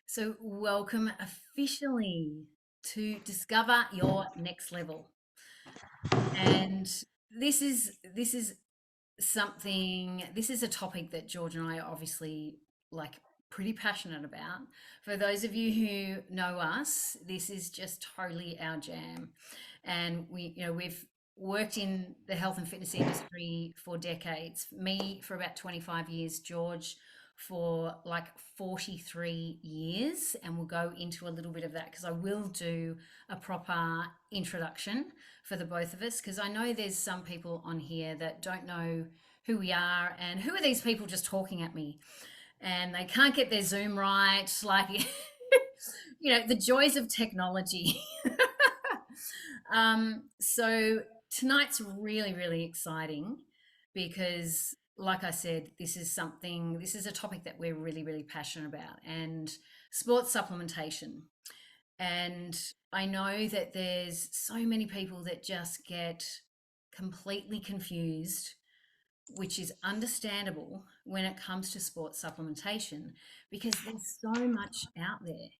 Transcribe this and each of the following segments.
So, welcome officially to Discover Your Next Level. And this is this is a topic that George and I are obviously like pretty passionate about. For those of you who know us, this is just totally our jam. And we've worked in the health and fitness industry for decades. Me for about 25 years, George for like 43 years, and we'll go into a little bit of that because I will do a proper introduction for the both of us, because I know there's some people on here that don't know who we are and who are these people just talking at me, and they can't get their Zoom right, like the joys of technology. So tonight's really, really exciting because, like I said, this is a topic that we're really, really passionate about, and sports supplementation. And I know that there's so many people that just get completely confused, which is understandable when it comes to sports supplementation because there's so much out there.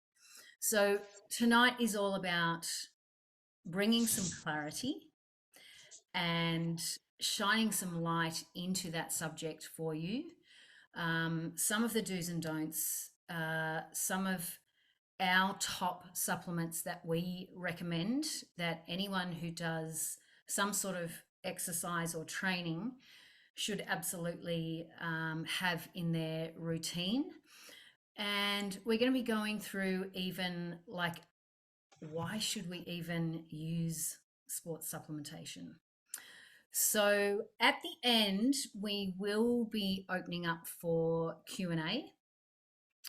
So tonight is all about bringing some clarity and shining some light into that subject for you. Some of the do's and don'ts, some of our top supplements that we recommend that anyone who does some sort of exercise or training should absolutely have in their routine. And we're going to be going through even like, why should we even use sports supplementation? So at the end, we will be opening up for Q&A.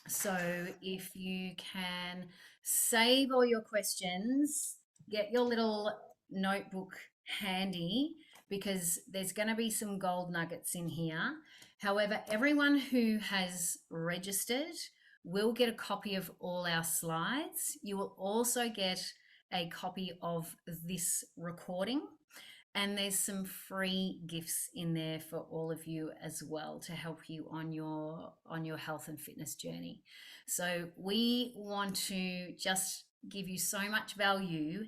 So if you can save all your questions, get your little notebook handy because there's going to be some gold nuggets in here. However, everyone who has registered will get a copy of all our slides. You will also get a copy of this recording, and there's some free gifts in there for all of you as well to help you on your health and fitness journey. So we want to just give you so much value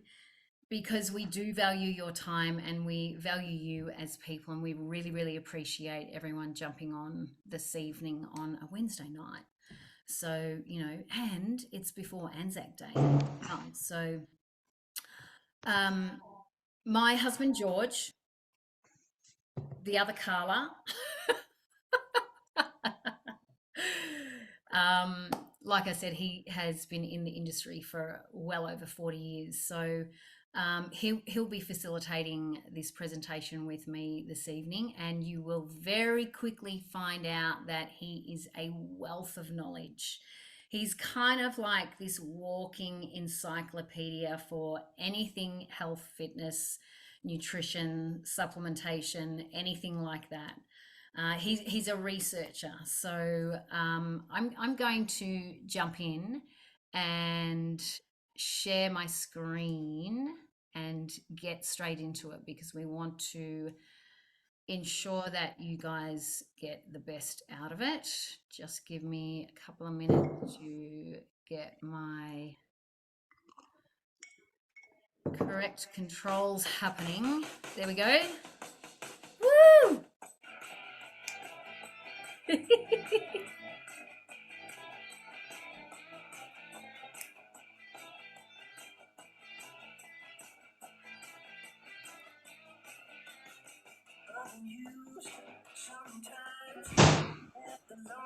because we do value your time and we value you as people, and we really, really appreciate everyone jumping on this evening on a Wednesday night. So, and it's before Anzac Day. So my husband George, the other Carla, um, like I said, he has been in the industry for well over 40 years. So he'll be facilitating this presentation with me this evening, and you will very quickly find out that he is a wealth of knowledge. He's kind of like this walking encyclopedia for anything health, fitness, nutrition, supplementation, anything like that. He's a researcher, so I'm going to jump in and share my screen and get straight into it because we want to ensure that you guys get the best out of it. Just give me a couple of minutes to get my correct controls happening. There we go. Woo!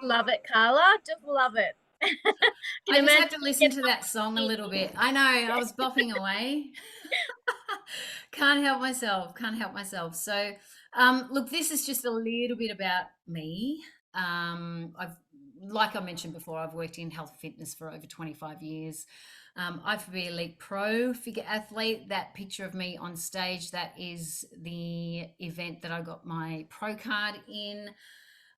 Love it, Carla. Just love it. Can I just imagine had to you listen get to that song a something. little bit. I know, I was bopping away. Can't help myself. Can't help myself. So, look, this is just a little bit about me. Like I mentioned before, I've worked in health and fitness for over 25 years. I've been elite pro figure athlete. That picture of me on stage, that is the event that I got my pro card in.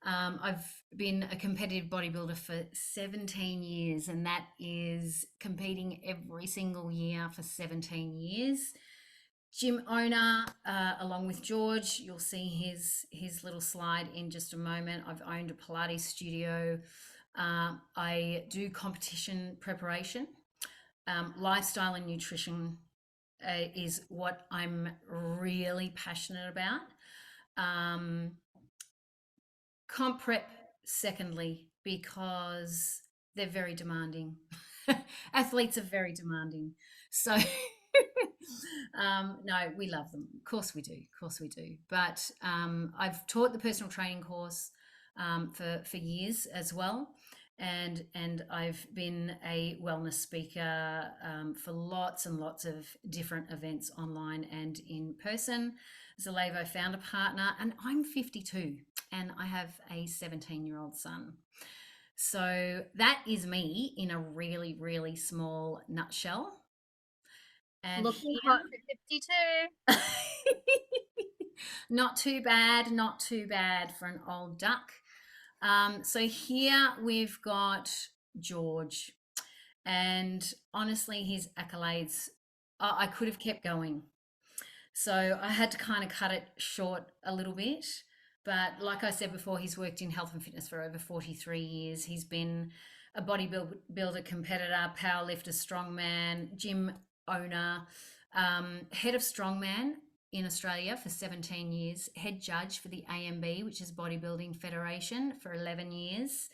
I've been a competitive bodybuilder for 17 years, and that is competing every single year for 17 years. Gym owner, along with George. You'll see his little slide in just a moment. I've owned a Pilates studio. I do competition preparation. Lifestyle and nutrition is what I'm really passionate about. Um, Comp prep, secondly, because they're very demanding. Athletes are very demanding. So, no, we love them. Of course we do. Of course we do. But I've taught the personal training course for years as well. And I've been a wellness speaker for lots and lots of different events online and in person. Zalevo founder partner, and I'm 52 and I have a 17-year-old son. So that is me in a really, really small nutshell. And Looking hot for 52. not too bad, not too bad for an old duck. So here we've got George, and honestly, his accolades, I could have kept going. So I had to kind of cut it short a little bit. But like I said before, he's worked in health and fitness for over 43 years. He's been a bodybuilder, competitor, powerlifter, strongman, gym owner, head of strongman in Australia for 17 years, head judge for the AMB, which is Bodybuilding Federation, for 11 years.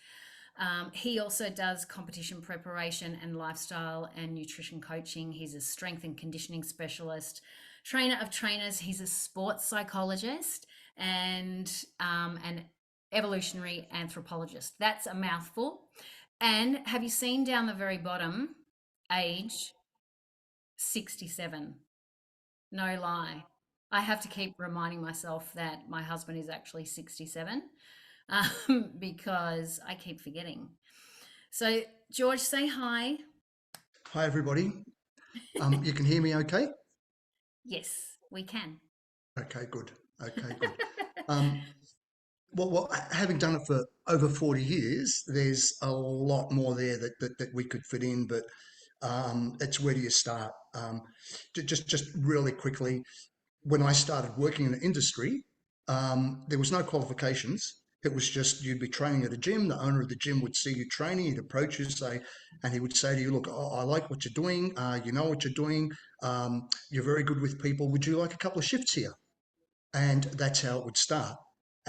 He also does competition preparation and lifestyle and nutrition coaching. He's a strength and conditioning specialist, trainer of trainers. He's a sports psychologist and an evolutionary anthropologist. That's a mouthful. And have you seen down the very bottom, age 67? No lie. I have to keep reminding myself that my husband is actually 67 because I keep forgetting. So, George, say hi. Hi, everybody. You can hear me okay? Yes, we can. Okay, good. Okay, good. Well, having done it for over 40 years, there's a lot more there that we could fit in, but it's where do you start? Just really quickly, when I started working in the industry, there was no qualifications. It was just you'd be training at a gym. The owner of the gym would see you training. He'd approach you, and he would say to you, "Look, I like what you're doing. You know what you're doing. You're very good with people. Would you like a couple of shifts here?" And that's how it would start.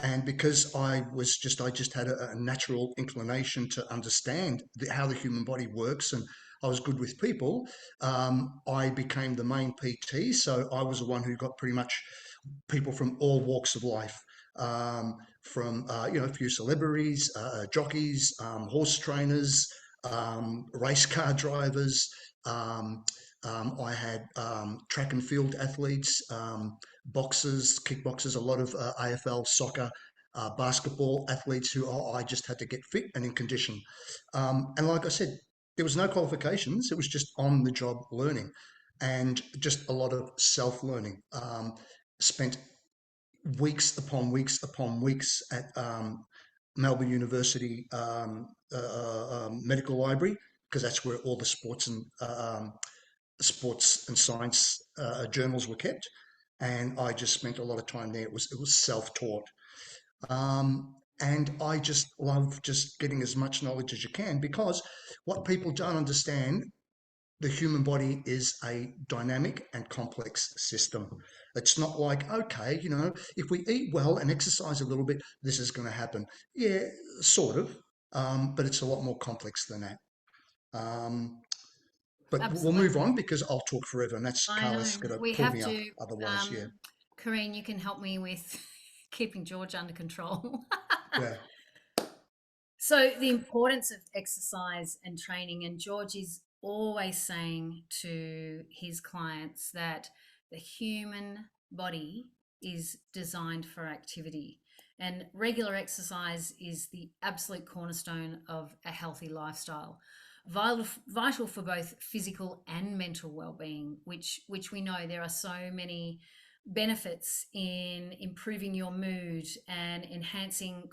And because I just had a natural inclination to understand how the human body works, and I was good with people. I became the main PT, so I was the one who got pretty much people from all walks of life, from a few celebrities, jockeys, horse trainers, race car drivers. Um, I had track and field athletes, boxers, kickboxers, a lot of AFL, soccer, basketball athletes who I just had to get fit and in condition. And like I said, there was no qualifications. It was just on the job learning and just a lot of self learning. Spent weeks upon weeks upon weeks at Melbourne University Medical Library, because that's where all the sports and science journals were kept, and I just spent a lot of time there. It was self-taught, and I just love just getting as much knowledge as you can, because what people don't understand, the human body is a dynamic and complex system. It's not like, okay, if we eat well and exercise a little bit, this is going to happen. Yeah, sort of, but it's a lot more complex than that. Um, but we'll move Absolutely. on, because I'll talk forever, and that's I know. Carla's going to We pull have me up to. otherwise. Yeah, Corrine, you can help me with keeping George under control. yeah. So, the importance of exercise and training, and George is always saying to his clients that the human body is designed for activity, and regular exercise is the absolute cornerstone of a healthy lifestyle. Vital for both physical and mental well-being, which we know there are so many benefits in improving your mood and enhancing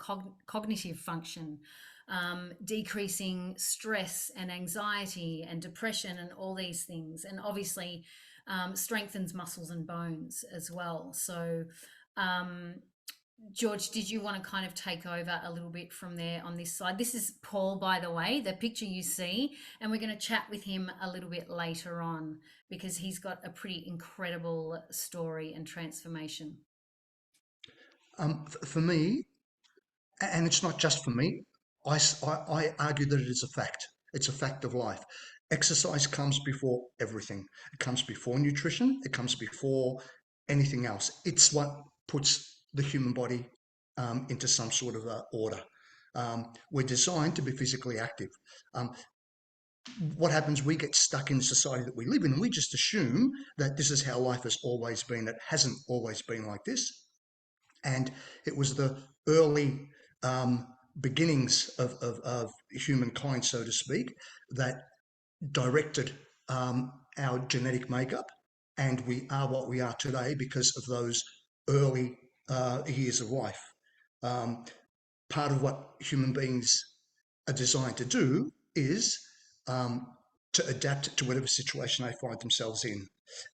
cognitive function, decreasing stress and anxiety and depression and all these things, and obviously strengthens muscles and bones as well. So George, did you want to kind of take over a little bit from there on this side? This is Paul, by the way, the picture you see, and we're going to chat with him a little bit later on because he's got a pretty incredible story and transformation. For me, and it's not just for me, I argue that it is a fact. It's a fact of life. Exercise comes before everything. It comes before nutrition. It comes before anything else. It's what puts the human body into some sort of order. We're designed to be physically active. Um, what happens? We get stuck in the society that we live in, and we just assume that this is how life has always been. It hasn't always been like this. And it was the early um, beginnings of humankind, so to speak, that directed our genetic makeup. And we are what we are today because of those early years of life. Um, Part of what human beings are designed to do is um, to adapt to whatever situation they find themselves in.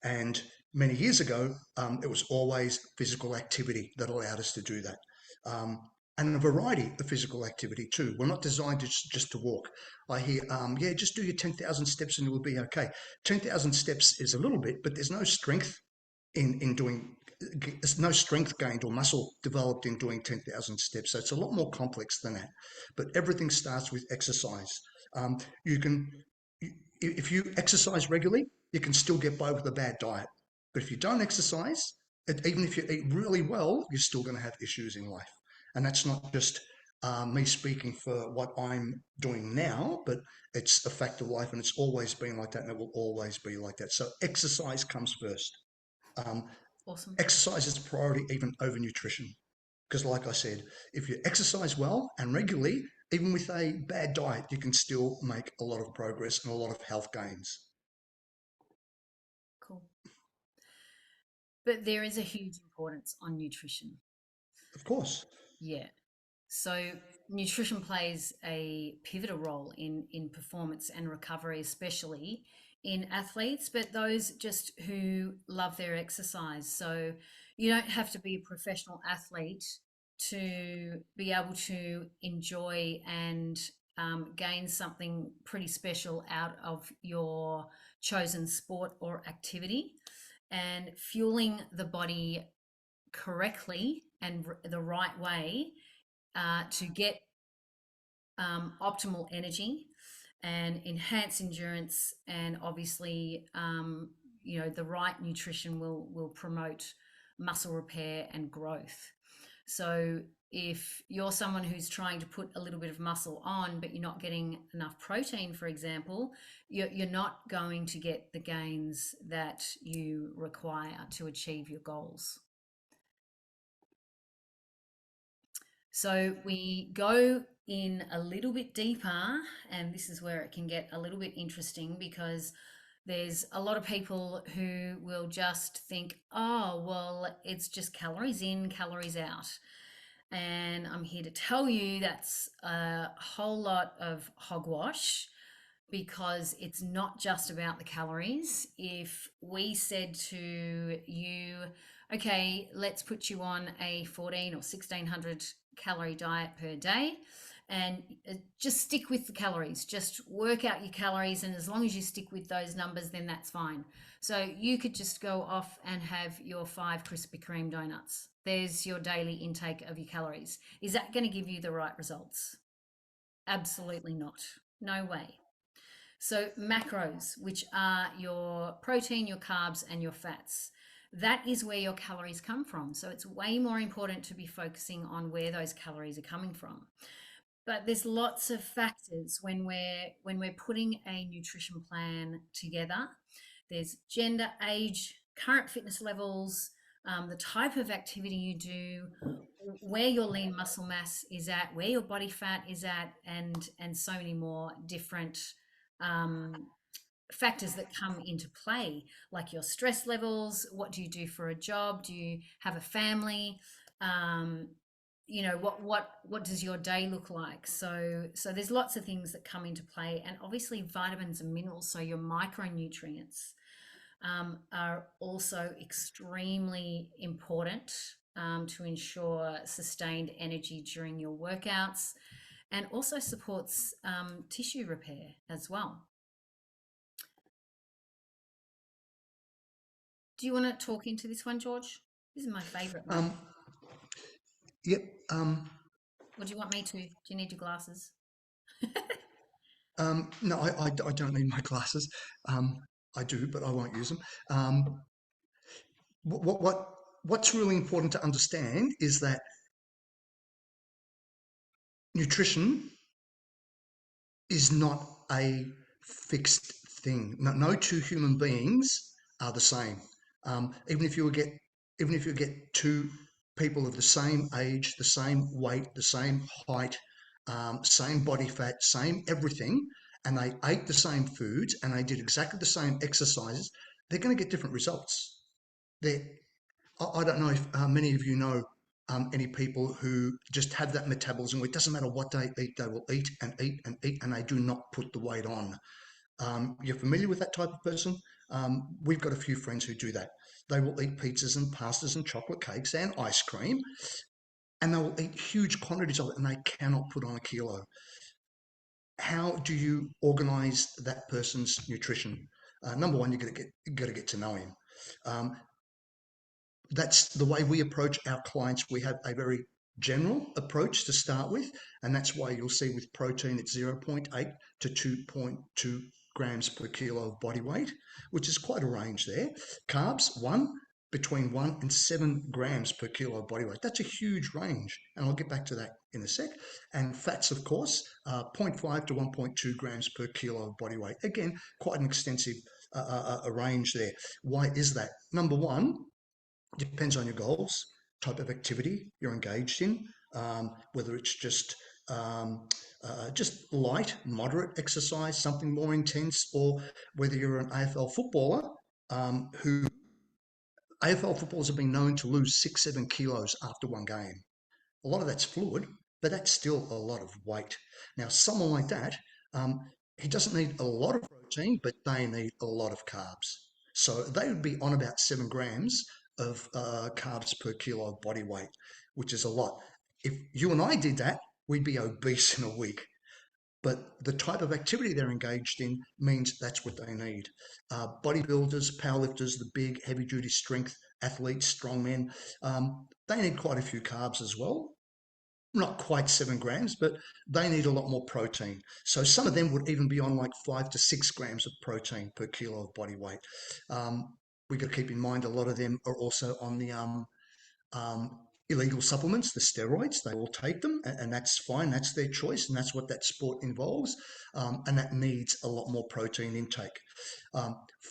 And many years ago, it was always physical activity that allowed us to do that. Um, and a variety of physical activity too. We're not designed just to walk. I hear, yeah, just do your 10,000 steps and it will be okay. 10,000 steps is a little bit, but there's no strength in doing, there's no strength gained or muscle developed in doing 10,000 steps. So it's a lot more complex than that. But everything starts with exercise. You can, if you exercise regularly, you can still get by with a bad diet. But if you don't exercise, even if you eat really well, you're still going to have issues in life. And that's not just me speaking for what I'm doing now, but it's a fact of life and it's always been like that and it will always be like that. So exercise comes first. Um, Awesome. Exercise is a priority even over nutrition. Because, like I said, if you exercise well and regularly, even with a bad diet, you can still make a lot of progress and a lot of health gains. Cool. But there is a huge importance on nutrition. Of course. Yeah. So nutrition plays a pivotal role in performance and recovery, especially in athletes, but those just who love their exercise. So you don't have to be a professional athlete to be able to enjoy and gain something pretty special out of your chosen sport or activity. And fueling the body correctly and the right way to get optimal energy and enhance endurance, and obviously, the right nutrition will promote muscle repair and growth. So if you're someone who's trying to put a little bit of muscle on, but you're not getting enough protein, for example, you're not going to get the gains that you require to achieve your goals. So we go in a little bit deeper, and this is where it can get a little bit interesting because there's a lot of people who will just think, oh, well, it's just calories in, calories out. And I'm here to tell you that's a whole lot of hogwash because it's not just about the calories. If we said to you, okay, let's put you on a 14 or 1600 calorie diet per day and just stick with the calories, just work out your calories. And as long as you stick with those numbers, then that's fine. So you could just go off and have your 5 Krispy Kreme donuts. There's your daily intake of your calories. Is that going to give you the right results? Absolutely not. No way. So macros, which are your protein, your carbs, and your fats. That is where your calories come from. So it's way more important to be focusing on where those calories are coming from. But there's lots of factors when we're putting a nutrition plan together. There's gender, age, current fitness levels, the type of activity you do, where your lean muscle mass is at, where your body fat is at, and so many more different um, factors that come into play, like your stress levels. What do you do for a job? Do you have a family? Um, what does your day look like? So there's lots of things that come into play, and obviously vitamins and minerals, so your micronutrients, are also extremely important to ensure sustained energy during your workouts, and also supports tissue repair as well. Do you want to talk into this one, George? This is my favourite one. Yep. Or do you want me to? Do you need your glasses? No, I don't need my glasses. I do, but I won't use them. What's really important to understand is that nutrition is not a fixed thing. No two human beings are the same. Even if you get two people of the same age, the same weight, the same height, same body fat, same everything, and they ate the same foods and they did exactly the same exercises, they're going to get different results. I don't know if many of you know any people who just have that metabolism where it doesn't matter what they eat, they will eat and eat and eat, and they do not put the weight on. You're familiar with that type of person? We've got a few friends who do that. They will eat pizzas and pastas and chocolate cakes and ice cream, and they will eat huge quantities of it, and they cannot put on a kilo. How do you organize that person's nutrition? Number one, you got to get to know him. Um, that's the way we approach our clients. We have a very general approach to start with, and that's why you'll see with protein it's 0.8 to 2.2 grams per kilo of body weight, which is quite a range there. Carbs, between 1 and 7 grams per kilo of body weight. That's a huge range, and I'll get back to that in a sec. And fats, of course, 0.5 to 1.2 grams per kilo of body weight. Again, quite an extensive a range there. Why is that? Number one, depends on your goals, type of activity you're engaged in, whether it's just light, moderate exercise, something more intense, or whether you're an AFL footballer who AFL footballers have been known to lose 6, 7 kilos after one game. A lot of that's fluid, but that's still a lot of weight. Now, someone like that, he doesn't need a lot of protein, but they need a lot of carbs. So they would be on about 7 grams of carbs per kilo of body weight, which is a lot. If you and I did that, we'd be obese in a week. But the type of activity they're engaged in means that's what they need. Bodybuilders, powerlifters, the big heavy duty strength athletes, strongmen, they need quite a few carbs as well. Not quite 7 grams, but they need a lot more protein. So some of them would even be on like 5 to 6 grams of protein per kilo of body weight. We've got to keep in mind a lot of them are also on the um, illegal supplements, the steroids. They will take them, and that's fine. That's their choice, and that's what that sport involves. And that needs a lot more protein intake.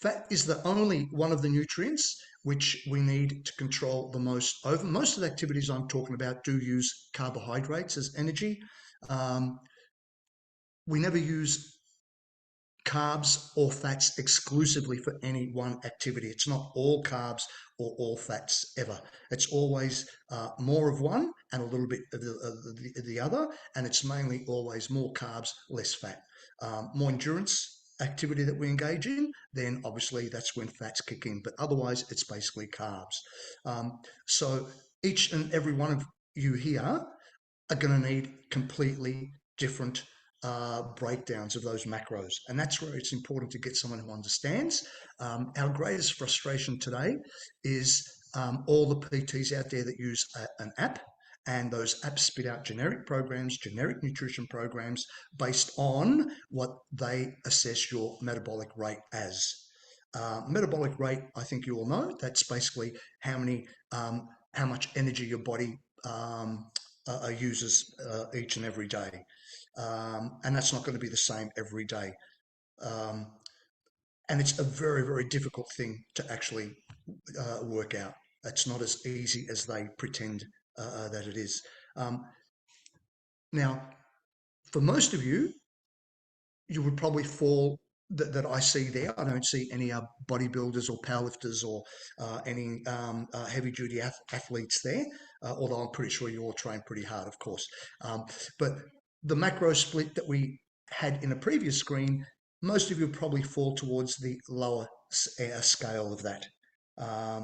Fat is the only one of the nutrients which we need to control the most over. Most of the activities I'm talking about do use carbohydrates as energy. We never use carbs or fats exclusively for any one activity. It's not all carbs or all fats ever. It's always more of one and a little bit of the other, and it's mainly always more carbs, less fat. More endurance activity that we engage in, then obviously that's when fats kick in, but otherwise it's basically carbs. So each and every one of you here are going to need completely different breakdowns of those macros. And that's where it's important to get someone who understands. Our greatest frustration today is all the PTs out there that use an app, and those apps spit out generic programs, generic nutrition programs based on what they assess your metabolic rate as. Metabolic rate, I think you all know, that's basically how much energy your body uses each and every day. And that's not going to be the same every day. And it's a very, very difficult thing to actually work out. It's not as easy as they pretend that it is. Now, for most of you, you would probably fall that I see there. I don't see any bodybuilders or powerlifters or any heavy duty athletes there, although I'm pretty sure you all train pretty hard, of course. But the macro split that we had in a previous screen, most of you probably fall towards the lower scale of that.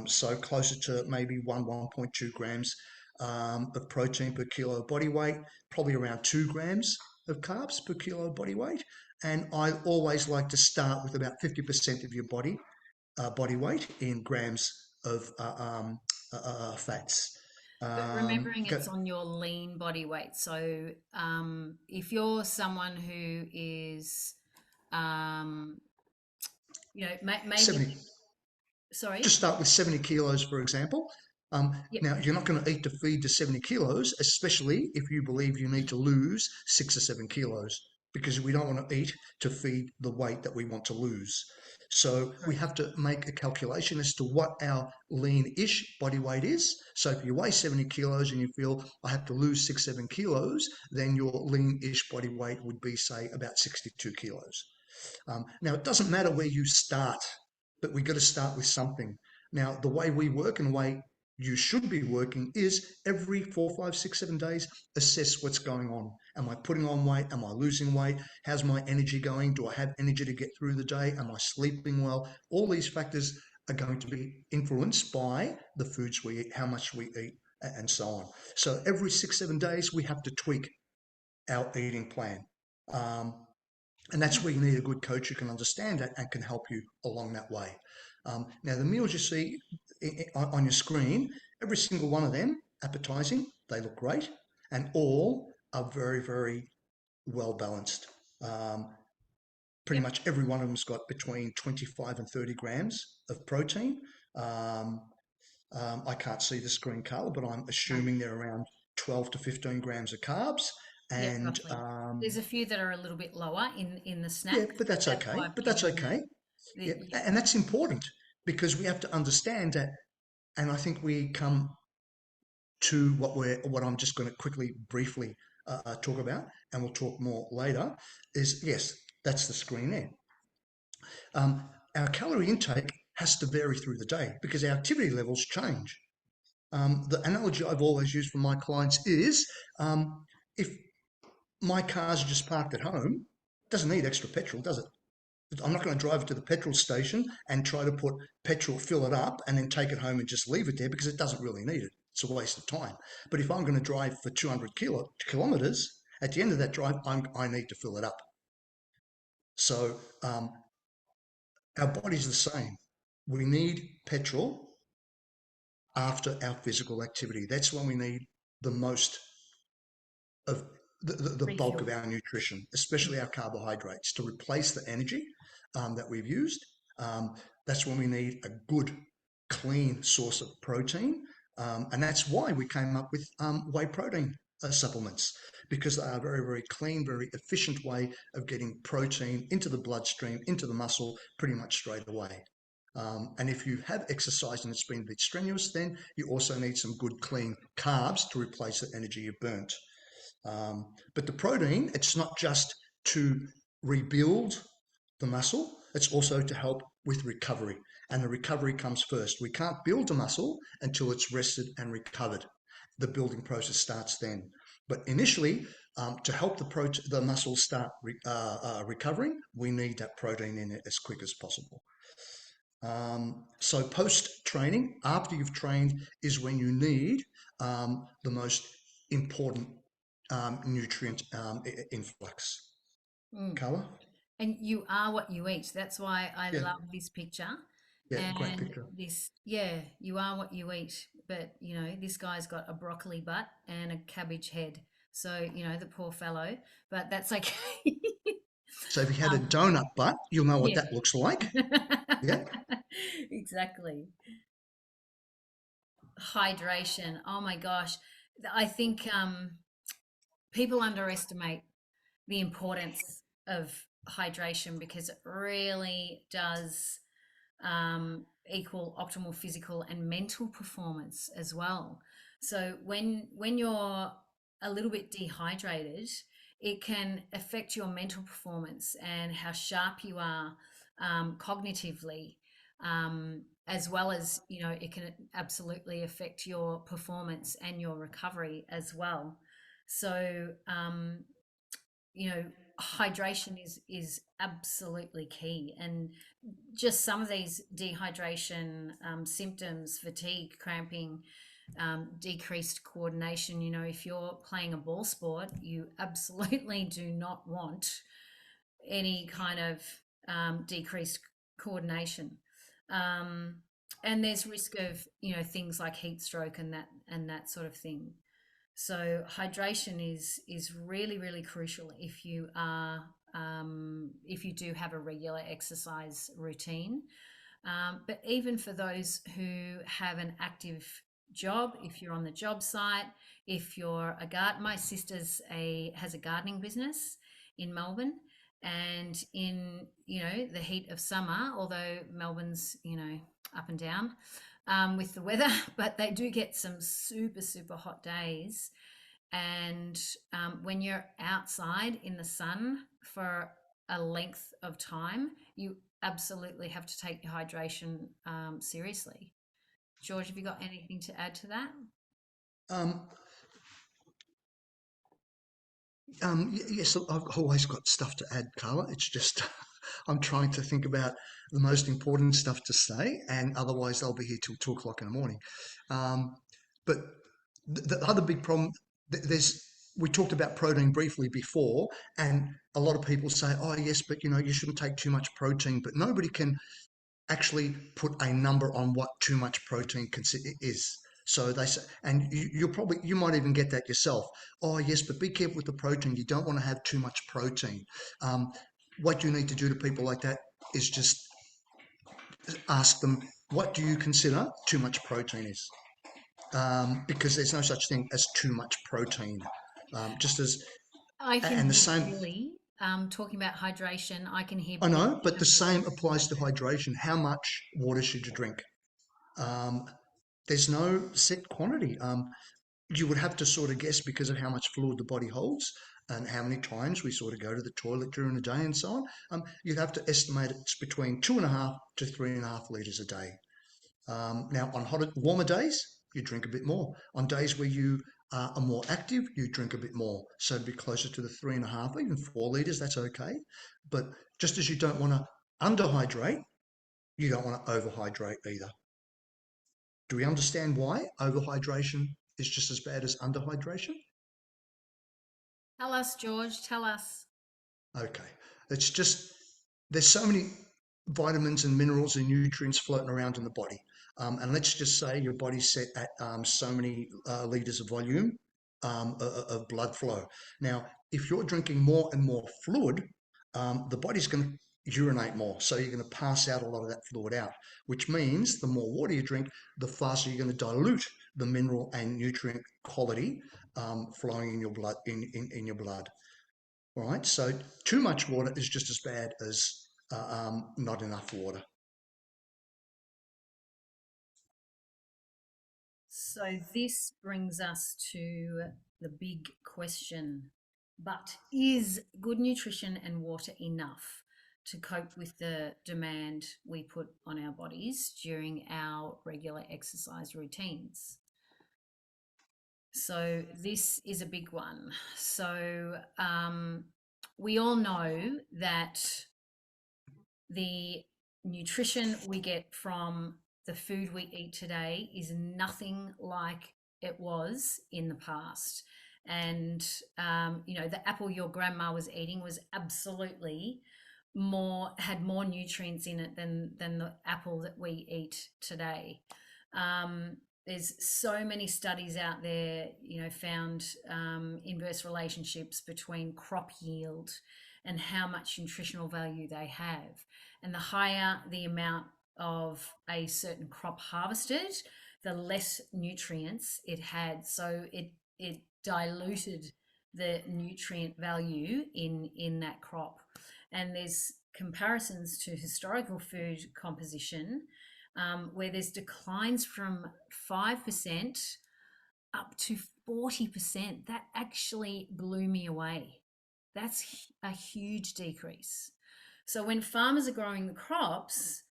So closer to maybe 1.2 grams of protein per kilo of body weight, probably around 2 grams of carbs per kilo of body weight. And I always like to start with about 50% of your body weight in grams of fats. But remembering Go it's on your lean body weight. So if you're someone who is, um, maybe, 70, sorry. just start with 70 kilos, for example. Yep. Now, you're not going to eat to feed to 70 kilos, especially if you believe you need to lose 6 or 7 kilos, because we don't want to eat to feed the weight that we want to lose. So we Correct. have to make a calculation as to what our lean-ish body weight is. So if you weigh 70 kilos and you feel I have to lose 6, 7 kilos, then your lean-ish body weight would be, say, about 62 kilos. Now, it doesn't matter where you start, but we've got to start with something. Now, the way we work and the way you should be working is every 4, 5, 6, 7 days, assess what's going on. Am I putting on weight? Am I losing weight? How's my energy going? Do I have energy to get through the day? Am I sleeping well? All these factors are going to be influenced by the foods we eat, how much we eat, and so on. So every 6, 7 days, we have to tweak our eating plan. Um, and that's where you need a good coach who can understand that and can help you along that way. Now, the meals you see on your screen, every single one of them appetizing, they look great, and all are very, very well balanced. Um, Pretty Yep. much every one of them's got between 25 and 30 grams of protein. Um, I can't see the screen, Carla, but I'm No. assuming they're around 12 to 15 grams of carbs. Yeah, And roughly. There's a few that are a little bit lower in the yeah, snacks, but but that's that's okay. why I've But that's given okay. Yeah, yeah. and that's important because we have to understand that. And I think we come to what I'm just going to quickly, briefly talk about, and we'll talk more later. Is yes, that's the screen there. Our calorie intake has to vary through the day because our activity levels change. The analogy I've always used for my clients is if my car's just parked at home, it doesn't need extra petrol, does it? I'm not going to drive it to the petrol station and try to put petrol, fill it up, and then take it home and just leave it there because it doesn't really need it. It's a waste of time. But if I'm going to drive for 200 kilometers, at the end of that drive, I need to fill it up. So our body's the same. We need petrol after our physical activity. That's when we need the most of the bulk of Refuel. our nutrition, especially our carbohydrates, to replace the energy that we've used. Um, that's when we need a good, clean source of protein. And that's why we came up with whey protein supplements, because they are a very, very clean, very efficient way of getting protein into the bloodstream, into the muscle pretty much straight away. And if you have exercised and it's been a bit strenuous, then you also need some good, clean carbs to replace the energy you've burnt. But the protein, it's not just to rebuild the muscle, it's also to help with recovery. And the recovery comes first. We can't build a muscle until it's rested and recovered. The building process starts then. But initially, to help the muscle start recovering, we need that protein in it as quick as possible. So post training, after you've trained, is when you need the most important nutrient influx. Mm. Carla? And you are what you eat. That's why I Yeah, love this picture. yeah, great And picture. yeah, you are what you eat. But, this guy's got a broccoli butt and a cabbage head. So, the poor fellow, but that's okay. So if you had a um, donut butt, you'll know what yeah. that looks like. Yeah. Exactly. Hydration. Oh my gosh. I think people underestimate the importance of hydration because it really does equal optimal physical and mental performance as well. So when you're a little bit dehydrated, it can affect your mental performance and how sharp you are cognitively, as well as it can absolutely affect your performance and your recovery as well. So you know hydration is absolutely key, and just some of these dehydration symptoms, fatigue, cramping, decreased coordination. You know, if you're playing a ball sport, you absolutely do not want any kind of decreased coordination. Um, and there's risk of, you know, things like heat stroke and that sort of thing. So hydration is really really crucial if you do have a regular exercise routine. But even for those who have an active job, if you're on the job site, if you're a garden, my sister's a has a gardening business in Melbourne, and in, you know, the heat of summer, although Melbourne's, you know, up and down with the weather, but they do get some super super hot days. And when you're outside in the sun for a length of time, you absolutely have to take your hydration seriously. George, have you got anything to add to that? Um, yes, I've always got stuff to add, Carla. It's just I'm trying to think about the most important stuff to say, and otherwise I'll be here till 2 o'clock in the morning. But the other big problem, there's we talked about protein briefly before, and a lot of people say, "Oh, yes, but you know, you shouldn't take too much protein." But nobody can actually put a number on what too much protein is. So they say, and you might even get that yourself. Oh yes, but be careful with the protein. You don't want to have too much protein. Um, what you need to do to people like that is just ask them, what do you consider too much protein is? Because there's no such thing as too much protein. Just as, I can and the hear same, Billy talking about hydration. I can hear I Billy know, but the having a same applies to hydration. How much water should you drink? Um, there's no set quantity. You would have to sort of guess because of how much fluid the body holds and how many times we sort of go to the toilet during the day and so on. You'd have to estimate it's between 2.5 to 3.5 litres a day. Now, on warmer days, you drink a bit more. On days where you are more active, you drink a bit more. So to be closer to the 3.5, even 4 litres, that's okay. But just as you don't want to underhydrate, you don't want to overhydrate either. Do we understand why overhydration is just as bad as underhydration? Tell us, George, tell us. Okay. It's just there's so many vitamins and minerals and nutrients floating around in the body. And let's just say your body's set at so many liters of volume of blood flow. Now, if you're drinking more and more fluid, the body's going to urinate more. So you're going to pass out a lot of that fluid out, which means the more water you drink, the faster you're going to dilute the mineral and nutrient quality flowing in your blood. In your blood. All right. So too much water is just as bad as not enough water. So this brings us to the big question. But is good nutrition and water enough to cope with the demand we put on our bodies during our regular exercise routines? So this is a big one. So we all know that the nutrition we get from the food we eat today is nothing like it was in the past. And, you know, the apple your grandma was eating was absolutely had more nutrients in it than the apple that we eat today. There's so many studies out there, you know, found inverse relationships between crop yield and how much nutritional value they have. And the higher the amount of a certain crop harvested, the less nutrients it had. So it diluted the nutrient value in that crop. And there's comparisons to historical food composition where there's declines from 5% up to 40%. That actually blew me away. That's a huge decrease. So when farmers are growing the crops,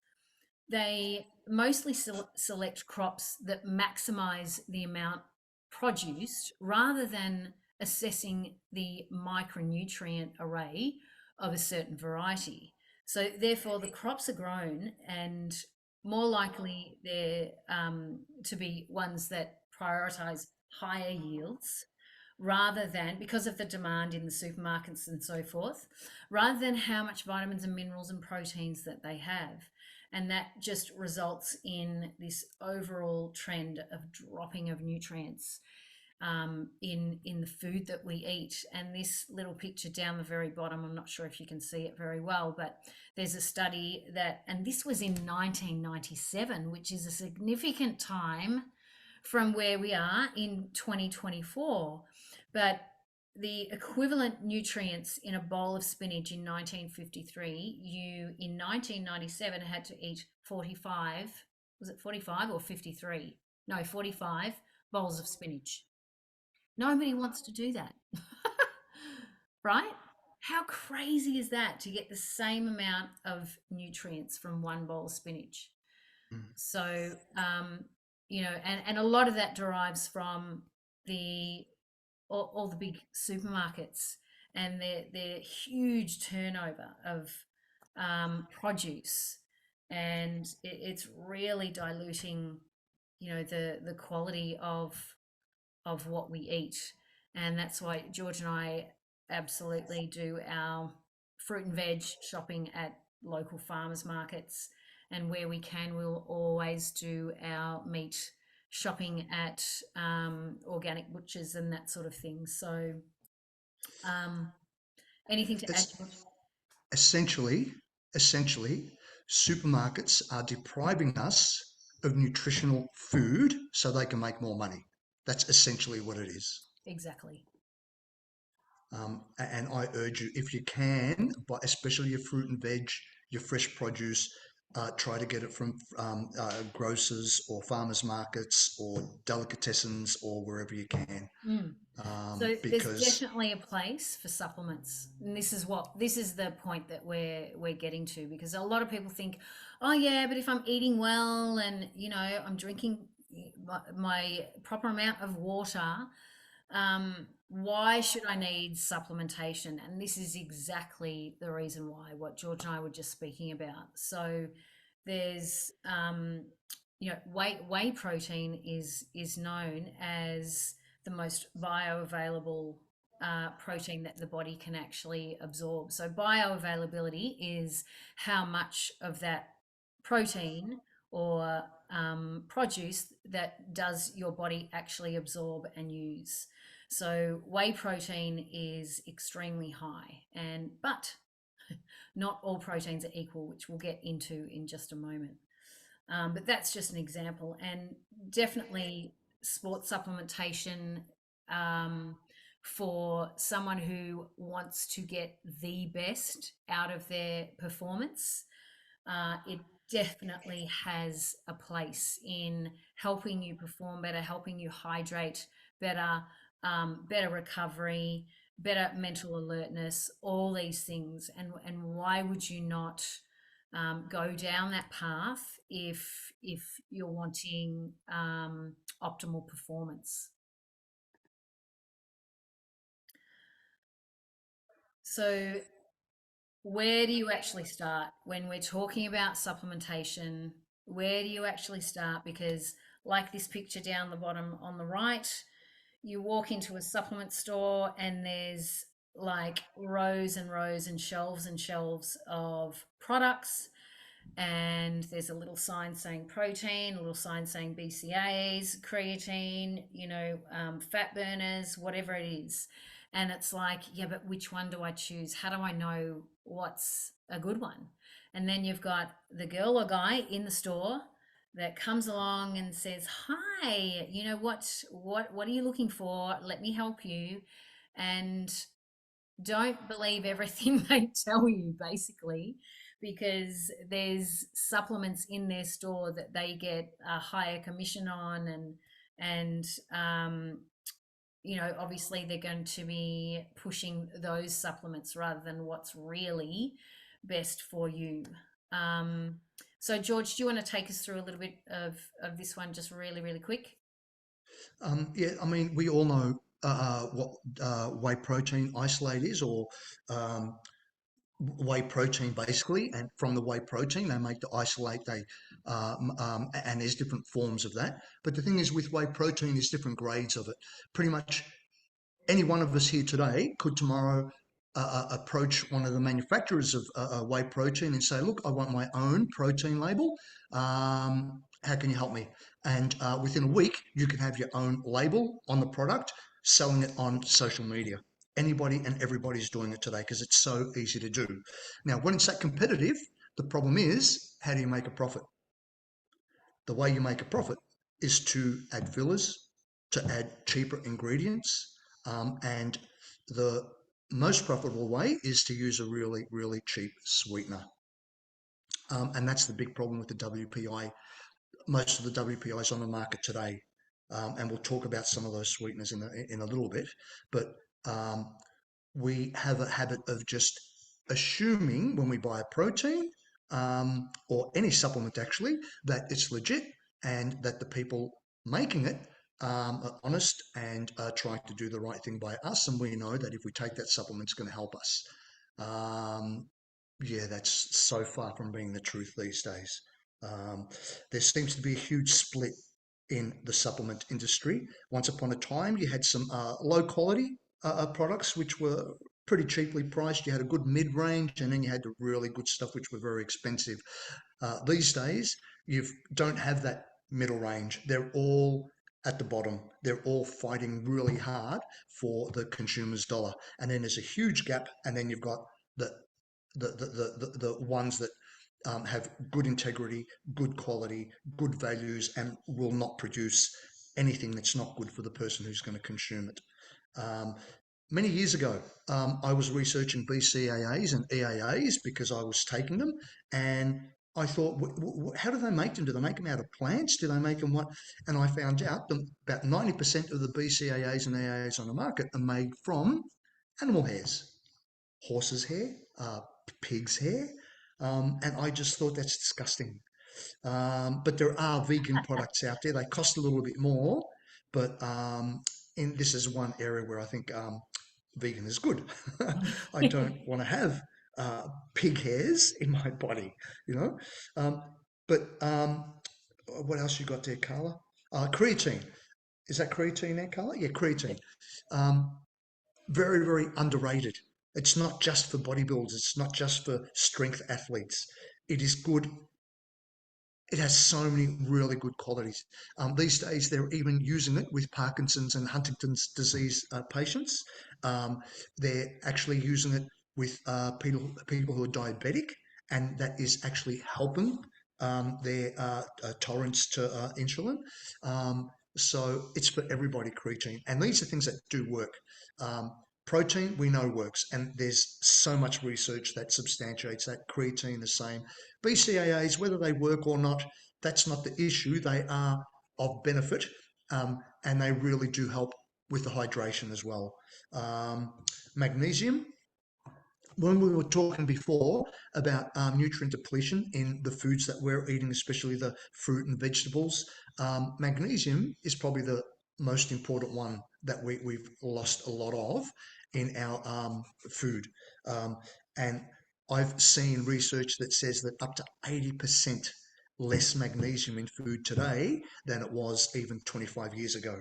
they mostly select crops that maximize the amount produced rather than assessing the micronutrient array of a certain variety. So therefore, the crops are grown, and more likely they're to be ones that prioritize higher yields rather than, because of the demand in the supermarkets and so forth, rather than how much vitamins and minerals and proteins that they have. And that just results in this overall trend of dropping of nutrients in the food that we eat. And this little picture down the very bottom, I'm not sure if you can see it very well, but there's a study that, and this was in 1997, which is a significant time from where we are in 2024. But the equivalent nutrients in a bowl of spinach in 1953, you in 1997 had to eat 45, was it 45 or 53? No, 45 bowls of spinach. Nobody wants to do that, right? How crazy is that to get the same amount of nutrients from one bowl of spinach? Mm. So, and a lot of that derives from all the big supermarkets and their huge turnover of produce, and it's really diluting, the quality of what we eat. And that's why George and I absolutely do our fruit and veg shopping at local farmers markets. And where we can, we'll always do our meat shopping at organic butchers and that sort of thing. So, anything to add, It's George? essentially, supermarkets are depriving us of nutritional food so they can make more money. That's essentially what it is. Exactly. And I urge you, if you can, but especially your fruit and veg, your fresh produce, try to get it from grocers or farmers markets or delicatessens or wherever you can, Mm. So there's because definitely a place for supplements, and this is the point that we're getting to, because a lot of people think, oh yeah, but if I'm eating well and I'm drinking my proper amount of water, why should I need supplementation? And this is exactly the reason why, what George and I were just speaking about. So there's whey protein is known as the most bioavailable protein that the body can actually absorb. So bioavailability is how much of that protein or produce that does your body actually absorb and use. So whey protein is extremely high, but not all proteins are equal, which we'll get into in just a moment. But that's just an example, and definitely sports supplementation, for someone who wants to get the best out of their performance. It definitely has a place in helping you perform better, helping you hydrate better, better recovery, better mental alertness, all these things. And why would you not go down that path if you're wanting optimal performance? So where do you actually start when we're talking about supplementation? Where do you actually start? Because, like this picture down the bottom on the right, you walk into a supplement store and there's like rows and rows and shelves of products, and there's a little sign saying protein, a little sign saying BCAAs, creatine, fat burners, whatever it is. And it's like, yeah, but which one do I choose? How do I know what's a good one? And then you've got the girl or guy in the store that comes along and says, "Hi, what are you looking for? Let me help you." And don't believe everything they tell you, basically, because there's supplements in their store that they get a higher commission on, and obviously they're going to be pushing those supplements rather than what's really best for you. So George, do you want to take us through a little bit of this one, just really, really quick? yeah, I mean, we all know what whey protein isolate is, or um, whey protein basically, and from the whey protein they make the isolate. And there's different forms of that. But the thing is, with whey protein, there's different grades of it. Pretty much any one of us here today could tomorrow approach one of the manufacturers of whey protein and say, look, I want my own protein label. How can you help me? And within a week, you can have your own label on the product, selling it on social media. Anybody and everybody's doing it today because it's so easy to do. Now, when it's that competitive, the problem is, how do you make a profit? The way you make a profit is to add fillers, to add cheaper ingredients, and the most profitable way is to use a really, really cheap sweetener. And that's the big problem with the WPI. Most of the WPIs on the market today, and we'll talk about some of those sweeteners in a little bit, but we have a habit of just assuming when we buy a protein or any supplement actually that it's legit and that the people making it are honest and are trying to do the right thing by us. And we know that if we take that supplement, it's going to help us. Yeah, that's so far from being the truth these days. There seems to be a huge split in the supplement industry. Once upon a time, you had some low quality products which were pretty cheaply priced. You had a good mid range, and then you had the really good stuff which were very expensive. These days, you don't have that middle range. They're all at the bottom. They're all fighting really hard for the consumer's dollar. And then there's a huge gap, and then you've got the the ones that have good integrity, good quality, good values, and will not produce anything that's not good for the person who's going to consume it. Many years ago, I was researching BCAAs and EAAs because I was taking them, and I thought, how do they make them? Do they make them out of plants? Do they make them what? And I found out that about 90% of the BCAAs and EAAs on the market are made from animal hairs, horse's hair, pig's hair, and I just thought that's disgusting. But there are vegan products out there. They cost a little bit more, but this is one area where I think vegan is good. I don't want to have pig hairs in my body, you know. But what else you got there, Carla? Creatine. Is that creatine there, Carla? Yeah, creatine. Um, very, very underrated. It's not just for bodybuilders. It's not just for strength athletes. It is good. It has so many really good qualities. These days, they're even using it with Parkinson's and Huntington's disease patients. They're actually using it with people who are diabetic, and that is actually helping their tolerance to insulin. So it's for everybody, creatine. And these are things that do work. Protein, we know works, and there's so much research that substantiates that. Creatine, the same. BCAAs, whether they work or not, that's not the issue. They are of benefit, and they really do help with the hydration as well. Magnesium, when we were talking before about nutrient depletion in the foods that we're eating, especially the fruit and vegetables, magnesium is probably the most important one that we've lost a lot of in our food. And I've seen research that says that up to 80% less magnesium in food today than it was even 25 years ago.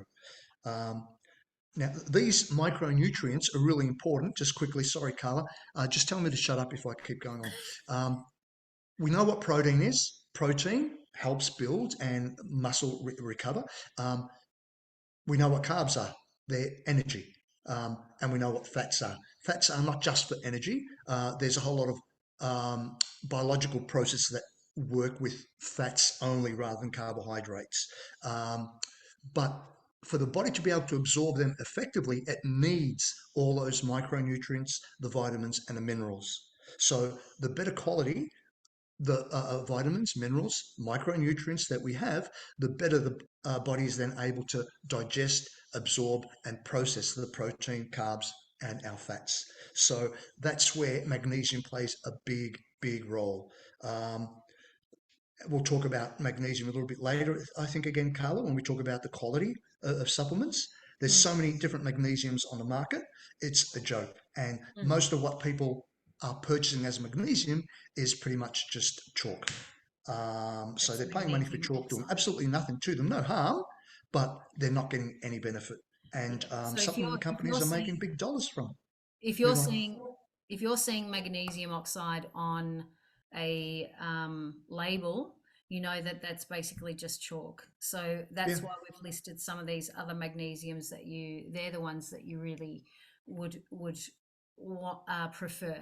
Now, these micronutrients are really important. Just quickly, sorry, Carla, just tell me to shut up if I keep going on. We know what protein is. Protein helps build and muscle recover. We know what carbs are. They're energy. And we know what fats are. Fats are not just for energy. There's a whole lot of biological processes that work with fats only rather than carbohydrates. But for the body to be able to absorb them effectively, it needs all those micronutrients, the vitamins, and the minerals. So the better quality the vitamins, minerals, micronutrients that we have, the better the body is then able to digest, absorb, and process the protein, carbs, and our fats. So that's where magnesium plays a big, big role. We'll talk about magnesium a little bit later, I think, again, Carla, when we talk about the quality of supplements. There's Mm, so many different magnesiums on the market. It's a joke. And mhm. most of what people are purchasing as magnesium is pretty much just chalk. So That's they're paying money for magnesium chalk, doing oxide. absolutely nothing to them, no harm, but they're not getting any benefit. And Yeah. So supplement if you're companies are making seeing big dollars from if it. you're Move on. seeing if you're seeing magnesium oxide on a label, you know that that's basically just chalk. So Yeah. that's why we've listed some of these other magnesiums that they're the ones that you really would prefer.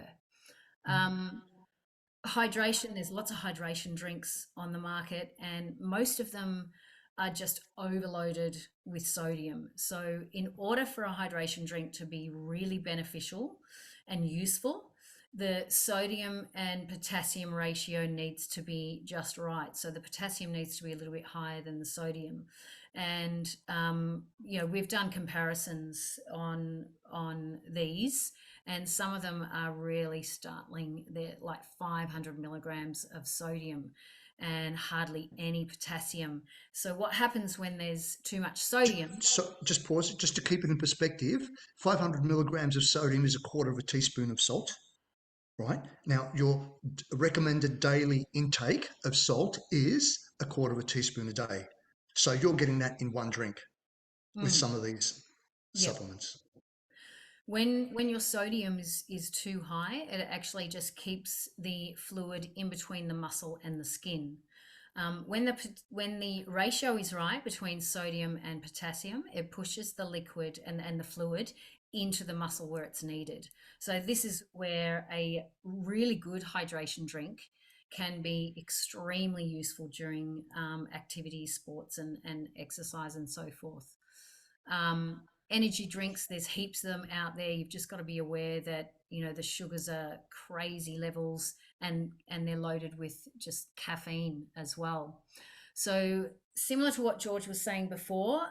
Um, Hydration, there's lots of hydration drinks on the market, and most of them are just overloaded with sodium. So, in order for a hydration drink to be really beneficial and useful, the sodium and potassium ratio needs to be just right. So, the potassium needs to be a little bit higher than the sodium. And we've done comparisons on these, and some of them are really startling. They're like 500 milligrams of sodium and hardly any potassium. So, what happens when there's too much sodium? So just pause it, just to keep it in perspective. 500 milligrams of sodium is a quarter of a teaspoon of salt, right? Now, your recommended daily intake of salt is a quarter of a teaspoon a day. So you're getting that in one drink with Mm, some of these yep. supplements. When your sodium is too high, it actually just keeps the fluid in between the muscle and the skin. When the ratio is right between sodium and potassium, it pushes the liquid and the fluid into the muscle where it's needed. So this is where a really good hydration drink can be extremely useful during activity, sports, and exercise and so forth. Energy drinks, there's heaps of them out there. You've just got to be aware that the sugars are crazy levels, and they're loaded with just caffeine as well. So similar to what George was saying before,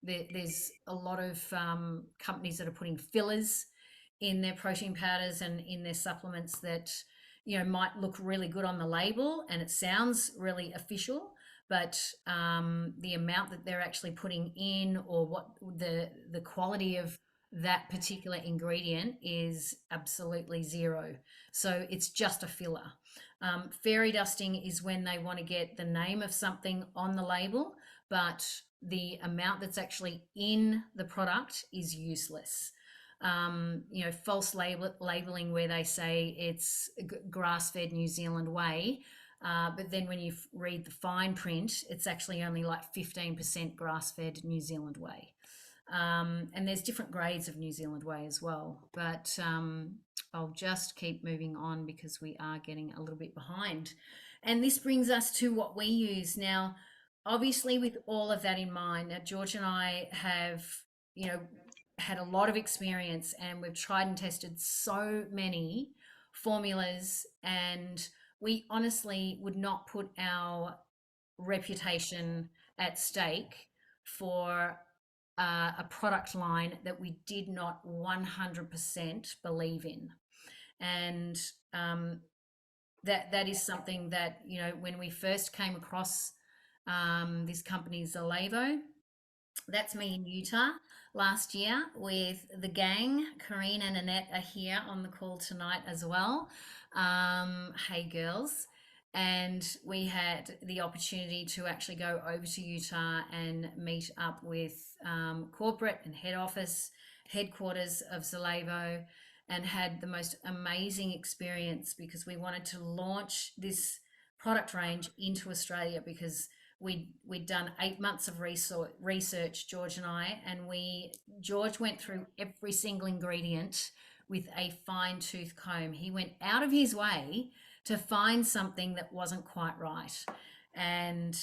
there's a lot of companies that are putting fillers in their protein powders and in their supplements that might look really good on the label and it sounds really official, but the amount that they're actually putting in, or what the quality of that particular ingredient is absolutely zero. So it's just a filler. Fairy dusting is when they want to get the name of something on the label, but the amount that's actually in the product is useless. False labeling where they say it's grass-fed New Zealand whey, but then when you read the fine print, it's actually only like 15% grass-fed New Zealand whey. And there's different grades of New Zealand whey as well. But I'll just keep moving on because we are getting a little bit behind. And this brings us to what we use now. Obviously, with all of that in mind, now George and I have, had a lot of experience, and we've tried and tested so many formulas, and we honestly would not put our reputation at stake for a product line that we did not 100% believe in. And that is something that, when we first came across this company, Zalevo, that's me in Utah last year with the gang. Corrine and Annette are here on the call tonight as well. Hey, girls. And we had the opportunity to actually go over to Utah and meet up with corporate and headquarters of Zalevo, and had the most amazing experience because we wanted to launch this product range into Australia, because we'd done 8 months of research, George and I, and George went through every single ingredient with a fine tooth comb. He went out of his way to find something that wasn't quite right, and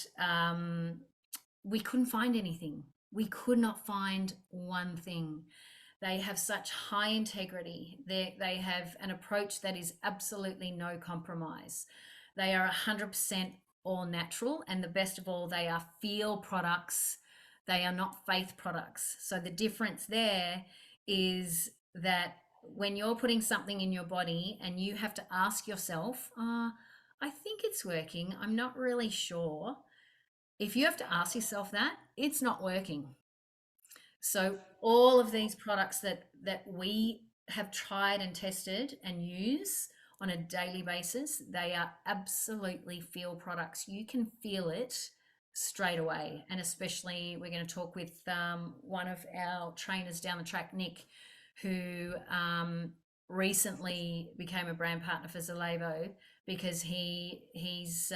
we couldn't find anything. We could not find one thing. They have such high integrity. They have an approach that is absolutely no compromise. They are 100% all natural, and the best of all, they are feel products. They are not faith products. So the difference there is that when you're putting something in your body and you have to ask yourself, I think it's working, I'm not really sure. If you have to ask yourself that, it's not working. So all of these products that we have tried and tested and use on a daily basis, they are absolutely feel products. You can feel it straight away. And especially, we're going to talk with one of our trainers down the track, Nick, who recently became a brand partner for Zalevo because he's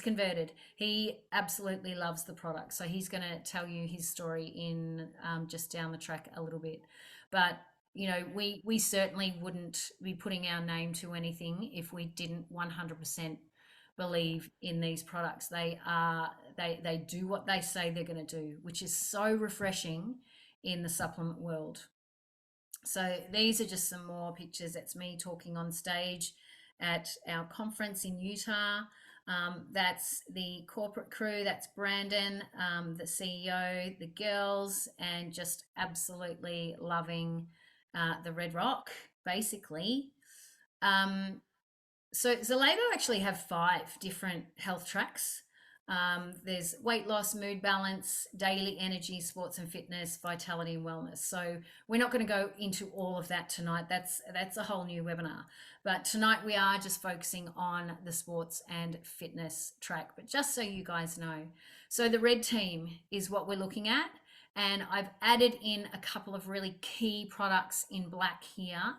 converted. He absolutely loves the product, so he's going to tell you his story in just down the track a little bit. But you know, we certainly wouldn't be putting our name to anything if we didn't 100% believe in these products. They do what they say they're going to do, which is so refreshing in the supplement world. So these are just some more pictures. That's me talking on stage at our conference in Utah. That's the corporate crew. That's Brandon, the CEO, the girls, and just absolutely loving the Red Rock, basically. So Zalevo actually have 5 different health tracks. There's weight loss, mood balance, daily energy, sports and fitness, vitality and wellness. So we're not going to go into all of that tonight. That's a whole new webinar. But tonight we are just focusing on the sports and fitness track. But just so you guys know, so the red team is what we're looking at. And I've added in a couple of really key products in black here.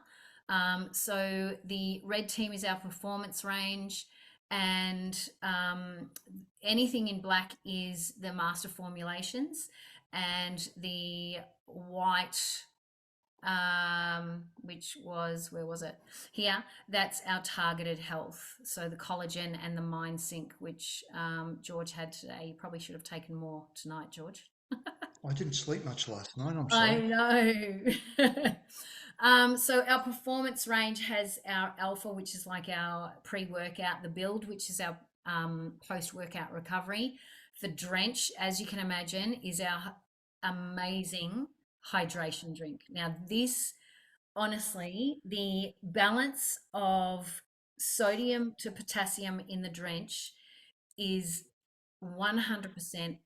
So the red team is our performance range, and anything in black is the master formulations, and the white, which was, where was it? Here, that's our targeted health. So the collagen and the mind sync, which George had today. You probably should have taken more tonight, George. I didn't sleep much last night. I'm I sorry. know. So our performance range has our alpha, which is like our pre-workout, the build, which is our post-workout recovery. The drench, as you can imagine, is our amazing hydration drink. Now, this, honestly, the balance of sodium to potassium in the drench is 100%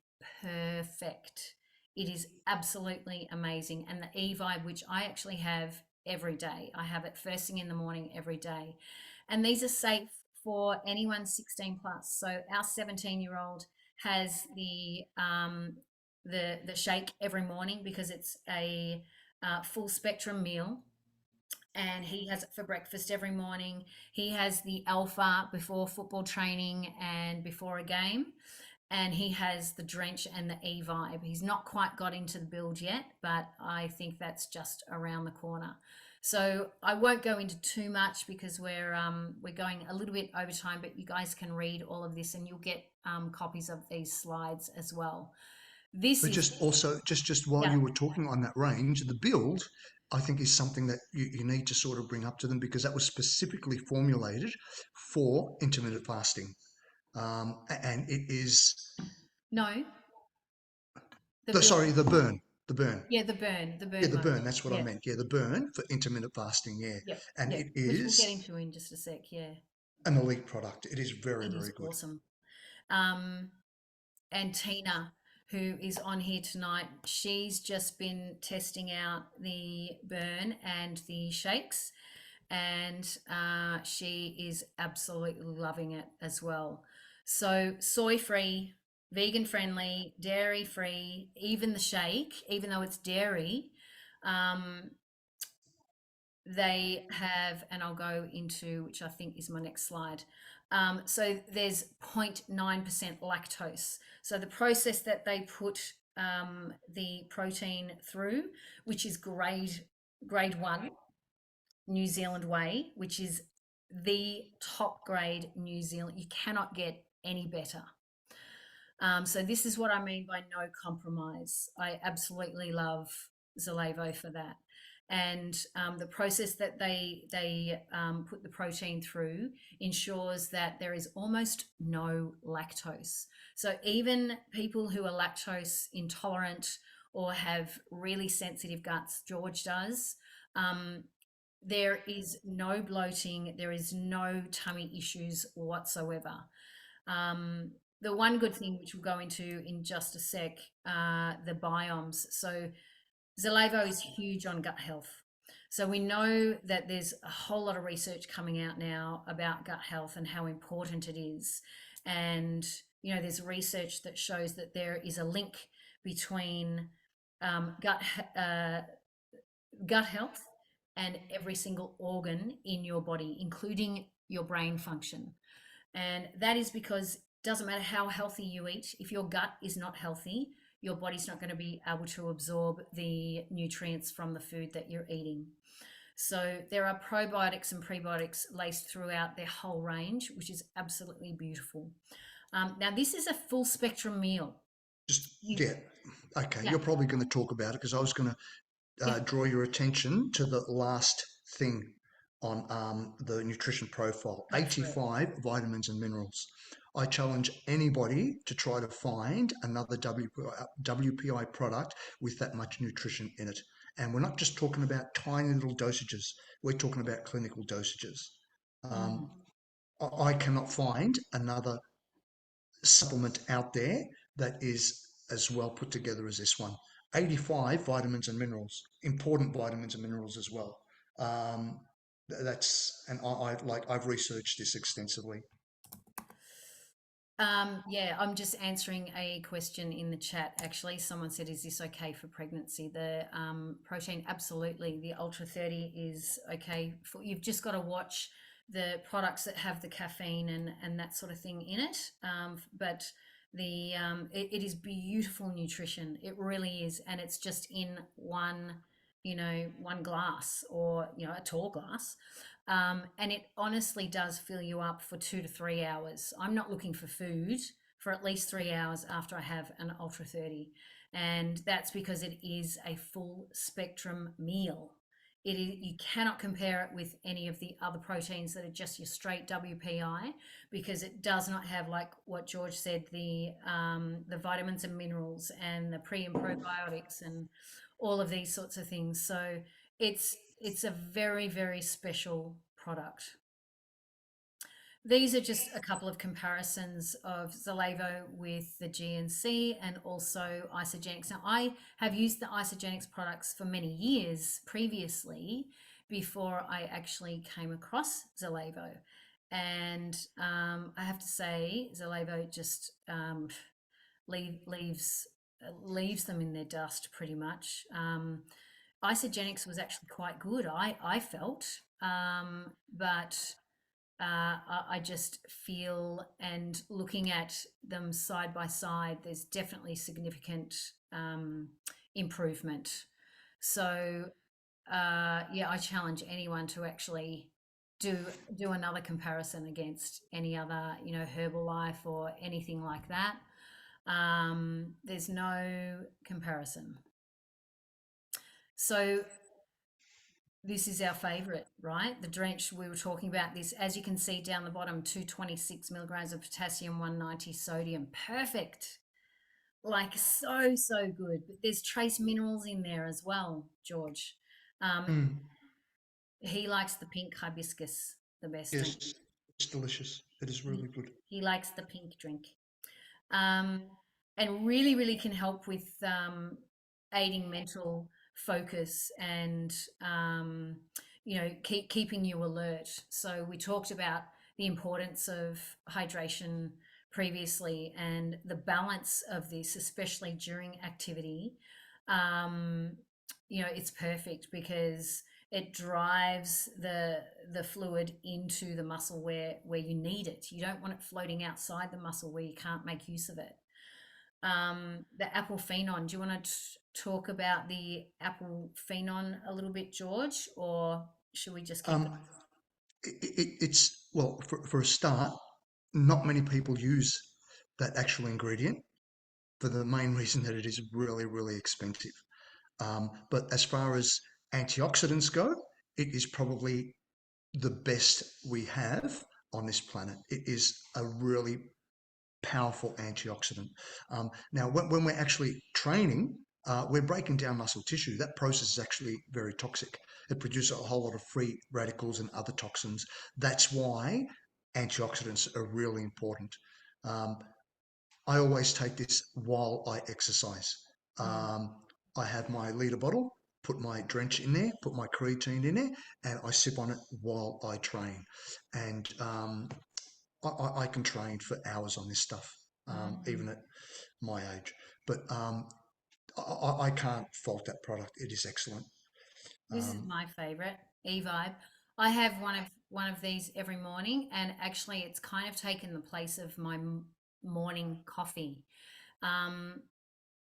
perfect. It is absolutely amazing. And the E-Vibe, which I actually have every day, I have it first thing in the morning every day. And these are safe for anyone 16 plus. So our 17-year-old has the shake every morning because it's a full spectrum meal, and he has it for breakfast every morning. He has the alpha before football training and before a game, and he has the drench and the E-Vibe. He's not quite got into the build yet, but I think that's just around the corner. So I won't go into too much because we're going a little bit over time, but you guys can read all of this and you'll get copies of these slides as well. This But is, just also, just while yeah. you were talking on that range, the build, I think, is something that you need to sort of bring up to them because that was specifically formulated for intermittent fasting. And it is, No, the the, build. sorry, the burn, the burn. Yeah, the burn Yeah, the mode. burn, that's what I Yeah, meant. Yeah, the burn for intermittent fasting, yeah. yep, And yep. it Which we'll get is into in just a sec. Yeah, an elite product. It is very, it is very good. awesome. Um, and Tina, who is on here tonight, she's just been testing out the burn and the shakes, and she is absolutely loving it as well. So soy free, vegan friendly, dairy free, even the shake, even though it's dairy, um, they have, and I'll go into, which I think is my next slide. So there's 0.9% lactose. So the process that they put the protein through, which is grade 1 New Zealand way, which is the top grade New Zealand. You cannot get any better. So this is what I mean by no compromise. I absolutely love Zalevo for that. And the process that they put the protein through ensures that there is almost no lactose. So even people who are lactose intolerant or have really sensitive guts, George does, there is no bloating, there is no tummy issues whatsoever. the one good thing, which we'll go into in just a sec, the biomes. So Zalevo is huge on gut health. So we know that there's a whole lot of research coming out now about gut health and how important it is. And, there's research that shows that there is a link between um, gut, uh, gut health and every single organ in your body, including your brain function. And that is because it doesn't matter how healthy you eat, if your gut is not healthy, your body's not going to be able to absorb the nutrients from the food that you're eating. So there are probiotics and prebiotics laced throughout their whole range, which is absolutely beautiful. Now, this is a full spectrum meal. Just, You, yeah. Okay, yeah, you're probably going to talk about it because I was going to yeah, draw your attention to the last thing on the nutrition profile, go for it. 85 vitamins and minerals. I challenge anybody to try to find another WPI product with that much nutrition in it. And we're not just talking about tiny little dosages, we're talking about clinical dosages. Mm. Um, I cannot find another supplement out there that is as well put together as this one. 85 vitamins and minerals, important vitamins and minerals as well. Um, and I've researched this extensively. Yeah, I'm just answering a question in the chat. Actually, someone said, "Is this okay for pregnancy?" The protein, absolutely. The Ultra 30 is okay for. You've just got to watch the products that have the caffeine and that sort of thing in it. But it is beautiful nutrition. It really is, and it's just in one glass, or a tall glass. And it honestly does fill you up for 2 to 3 hours. I'm not looking for food for at least 3 hours after I have an Ultra 30. And that's because it is a full spectrum meal. You cannot compare it with any of the other proteins that are just your straight WPI, because it does not have, like what George said, the vitamins and minerals and the pre and probiotics and all of these sorts of things. So it's a very, very special product. These are just a couple of comparisons of Zalevo with the GNC and also Isagenix. Now, I have used the Isagenix products for many years previously before I actually came across Zalevo. And I have to say, Zalevo just leaves them in their dust pretty much. Isagenix was actually quite good, I felt, but I just feel, and looking at them side by side, there's definitely significant improvement. So yeah, I challenge anyone to actually do another comparison against any other, Herbalife or anything like that. There's no comparison. So this is our favorite, right? The drench, we were talking about this. As you can see down the bottom, 226 milligrams of potassium, 190 sodium. Perfect. Like so good. But there's trace minerals in there as well, George. Um, Mm, he likes the pink hibiscus the best drink. yes, it's delicious. It is He, really good. he likes the pink drink. Um, and really, really can help with aiding mental focus and keeping you alert. So we talked about the importance of hydration previously and the balance of this, especially during activity. It's perfect because it drives the fluid into the muscle where you need it. You don't want it floating outside the muscle where you can't make use of it. The apple phenon. Do you want to talk about the apple phenon a little bit, George, or should we just keep Um, it's, well, for a start, not many people use that actual ingredient for the main reason that it is really, really expensive. But as far as antioxidants go, it is probably the best we have on this planet. It is a really powerful antioxidant. Now, when we're actually training, we're breaking down muscle tissue. That process is actually very toxic. It produces a whole lot of free radicals and other toxins. That's why antioxidants are really important. Um, I always take this while I exercise. Mm. I have my liter bottle, put my drench in there, put my creatine in there, and I sip on it while I train. And I can train for hours on this stuff, Mm. even at my age. But I can't fault that product. It is excellent. This is Um, my favorite, eVibe. I have one of these every morning, and actually, it's kind of taken the place of my morning coffee. Um,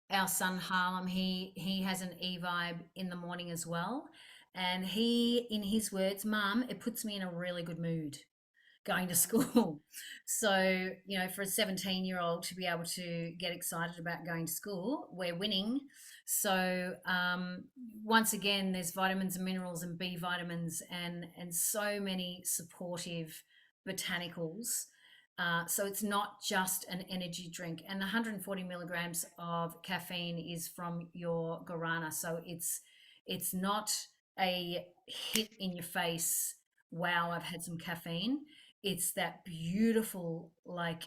our son Harlem, he has an eVibe in the morning as well, and he, in his words, "Mum, it puts me in a really good mood going to school." So, you know, for a 17-year-old to be able to get excited about going to school, we're winning. So, once again, there's vitamins and minerals and B vitamins and so many supportive botanicals. So it's not just an energy drink, and the 140 milligrams of caffeine is from your guarana. So it's not a hit in your face. Wow, I've had some caffeine. It's that beautiful, like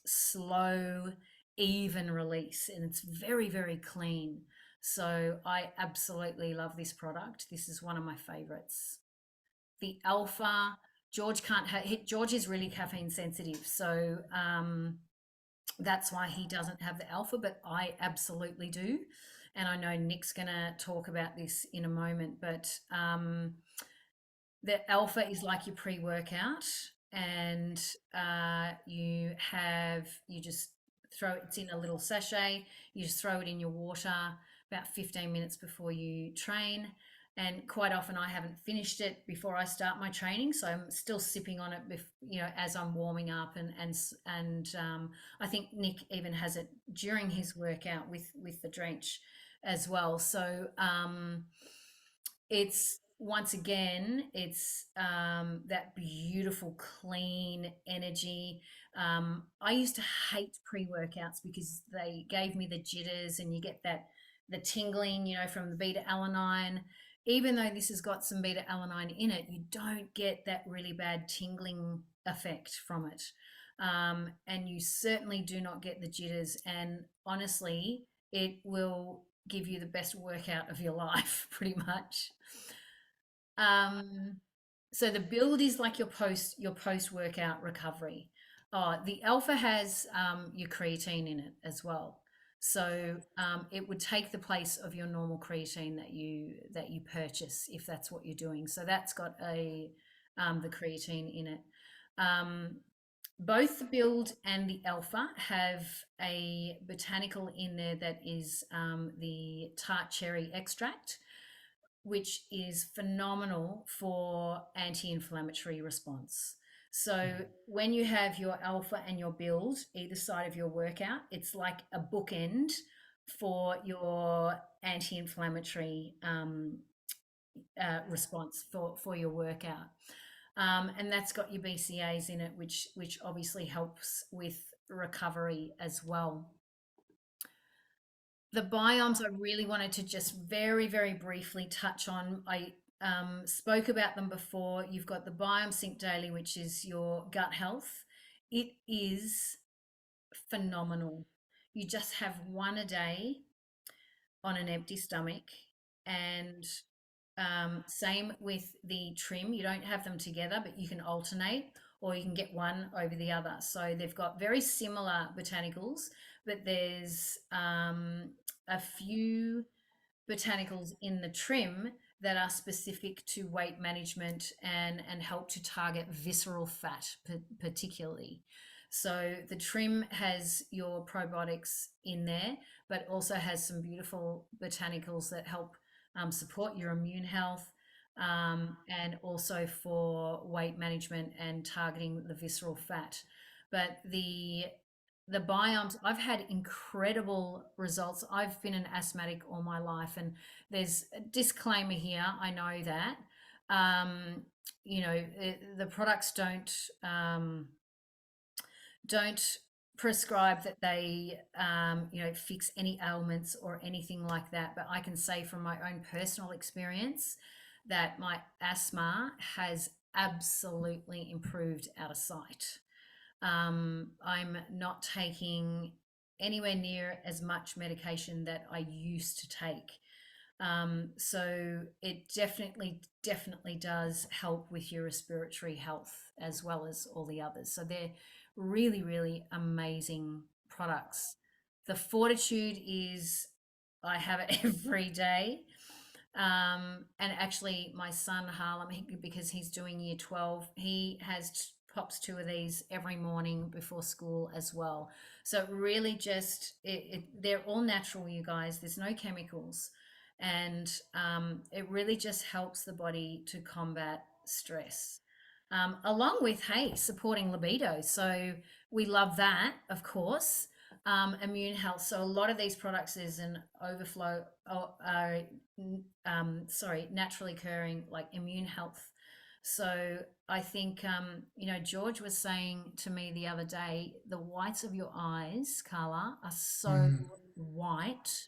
slow, even release, and it's very, very clean. So I absolutely love this product. This is one of my favorites. The Alpha, George can't have, George is really caffeine sensitive. So that's why he doesn't have the Alpha, but I absolutely do. And I know Nick's going to talk about this in a moment, but the Alpha is like your pre-workout, and you just throw it's in a little sachet. You just throw it in your water about 15 minutes before you train. And quite often I haven't finished it before I start my training, so I'm still sipping on it, as I'm warming up, and I think Nick even has it during his workout with the drench as well. So it's once again, it's that beautiful, clean energy. I used to hate pre-workouts because they gave me the jitters, and you get the tingling, from the beta alanine. Even though this has got some beta alanine in it, you don't get that really bad tingling effect from it. And you certainly do not get the jitters. And honestly, it will give you the best workout of your life, pretty much. Um, so the build is like your post workout recovery. The Alpha has your creatine in it as well. So it would take the place of your normal creatine that you purchase if that's what you're doing. So that's got the creatine in it. Um, both the Build and the Alpha have a botanical in there that is the tart cherry extract, which is phenomenal for anti-inflammatory response. So when you have your Alpha and your Build either side of your workout, it's like a bookend for your anti-inflammatory response for your workout. And that's got your BCAs in it, which obviously helps with recovery as well. The biomes I really wanted to just very, very briefly touch on. I spoke about them before. You've got the Biome Sync Daily, which is your gut health. It is phenomenal. You just have one a day on an empty stomach, and same with the trim. You don't have them together, but you can alternate, or you can get one over the other. So they've got very similar botanicals, but there's a few botanicals in the trim that are specific to weight management and help to target visceral fat particularly. So the trim has your probiotics in there, but also has some beautiful botanicals that help support your immune health, and also for weight management and targeting the visceral fat. But the biomes, I've had incredible results. I've been an asthmatic all my life, and there's a disclaimer here. I know that, the products don't prescribe that they fix any ailments or anything like that, but I can say from my own personal experience that my asthma has absolutely improved out of sight. I'm not taking anywhere near as much medication that I used to take. So it definitely does help with your respiratory health as well as all the others. So they're really, really amazing products. The Fortitude is, I have it every day. And actually, my son Harlem, because he's doing year 12, he pops two of these every morning before school as well. So it really just, they're all natural, you guys. There's no chemicals. And it really just helps the body to combat stress. Along with, hey, supporting libido. So we love that, of course. Immune health. So a lot of these products is an overflow, naturally occurring like immune health. So I think, George was saying to me the other day, the whites of your eyes, Carla, are so white.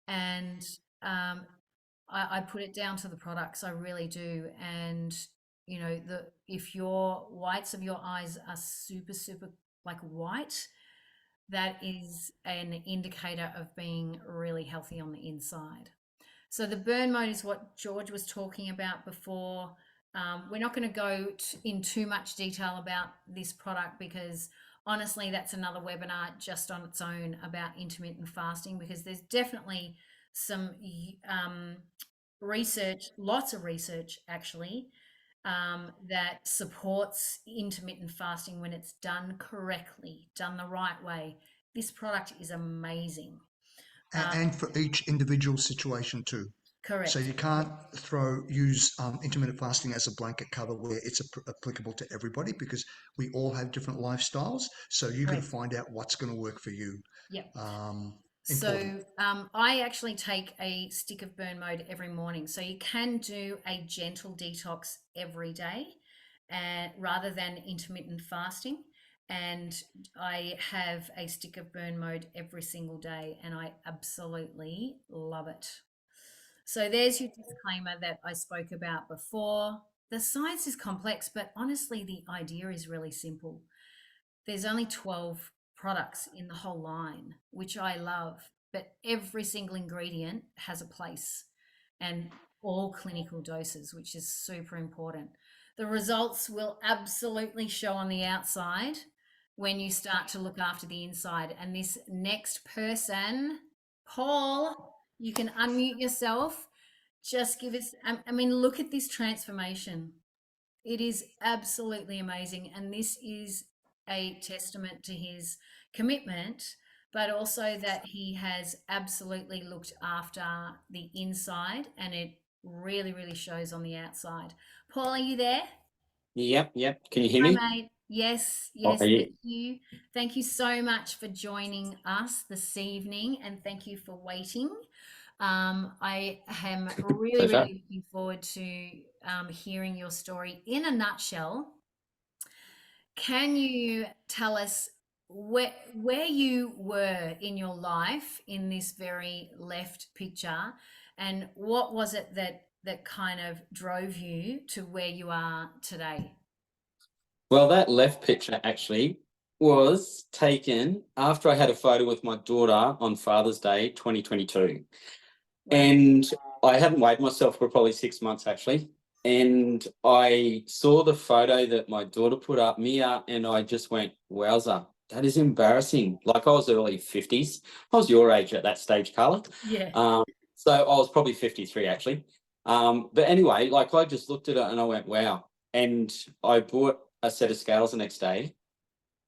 And I put it down to the products, I really do. And, if your whites of your eyes are super, super like white, that is an indicator of being really healthy on the inside. So the burn mode is what George was talking about before. We're not going to go in too much detail about this product because honestly, that's another webinar just on its own about intermittent fasting, because there's definitely some research, lots of research actually, that supports intermittent fasting when it's done correctly, done the right way. This product is amazing. And for each individual situation too. Correct. So you can't use intermittent fasting as a blanket cover where it's applicable to everybody, because we all have different lifestyles. So you got to find out what's going to work for you. Yep. Important. So I actually take a stick of burn mode every morning. So you can do a gentle detox every day, rather than intermittent fasting. And I have a stick of burn mode every single day, and I absolutely love it. So there's your disclaimer that I spoke about before. The science is complex, but honestly, the idea is really simple. There's only 12 products in the whole line, which I love, but every single ingredient has a place and all clinical doses, which is super important. The results will absolutely show on the outside when you start to look after the inside. And this next person, Paul, you can unmute yourself. Just give us, look at this transformation. It is absolutely amazing. And this is a testament to his commitment, but also that he has absolutely looked after the inside, and it really, really shows on the outside. Paul, are you there? Yep. Can you hear me? Hi, mate. Yes. Okay. Thank you. Thank you so much for joining us this evening, and thank you for waiting. I am really, really looking forward to hearing your story in a nutshell. Can you tell us where you were in your life in this very left picture, and what was it that kind of drove you to where you are today? Well, that left picture actually was taken after I had a photo with my daughter on Father's Day 2022. Wow. And I hadn't weighed myself for probably 6 months actually. And I saw the photo that my daughter put up, Mia, and I just went, wowza, that is embarrassing. Like I was early 50s. I was your age at that stage, Carla. Yeah. So I was probably 53 actually. But anyway, like I just looked at it and I went, wow. And I bought a set of scales the next day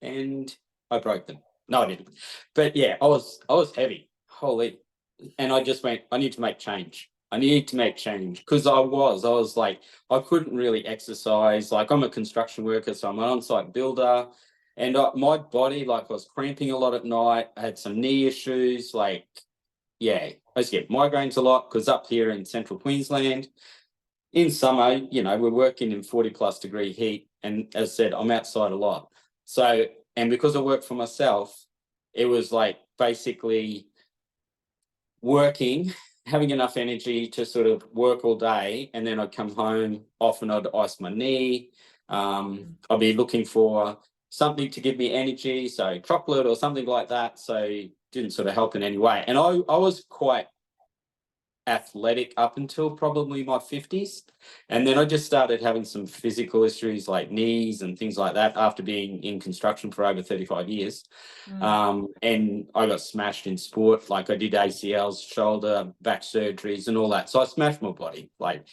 and I broke them. No, I didn't. But yeah, I was heavy. Holy. And I just went, I need to make change. I need to make change because I was like, I couldn't really exercise. Like I'm a construction worker, so I'm an on-site builder. And my body, like I was cramping a lot at night. I had some knee issues. Like, yeah, I used to get migraines a lot because up here in central Queensland, in summer, we're working in 40+ degree heat. And as I said, I'm outside a lot. So, and because I work for myself, it was like basically working, having enough energy to sort of work all day. And then I'd come home, often I'd ice my knee. I'd be looking for something to give me energy, so chocolate or something like that. So didn't sort of help in any way. And I was quite athletic up until probably my 50s, and then I just started having some physical issues like knees and things like that after being in construction for over 35 years. And I got smashed in sport. Like I did ACLs, shoulder, back surgeries and all that, so I smashed my body, like,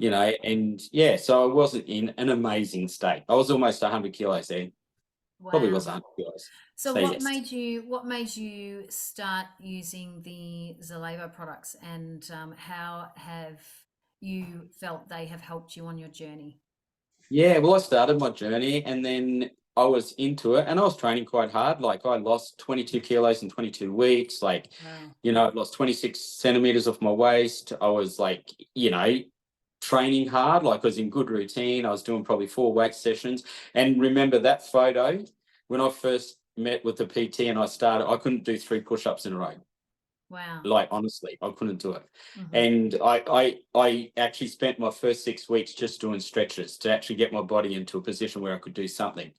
you know. And yeah, so I wasn't in an amazing state. I was almost 100 kilos then. Probably was 100 kilos. So So, what yes. made you start using the Zalevo products, and how have you felt they have helped you on your journey? Yeah, well, I started my journey and then I was into it and I was training quite hard. Like I lost 22 kilos in 22 weeks. Like, Wow. you know, I lost 26 centimeters off my waist. I was like, you know, training hard. Like I was in good routine. I was doing probably 4 weight sessions. And remember that photo when I first met with the PT and I started, I couldn't do 3 push-ups in a row. Wow. Like honestly, I couldn't do it. Mhm. And I actually spent my first 6 weeks just doing stretches to actually get my body into a position where I could do something.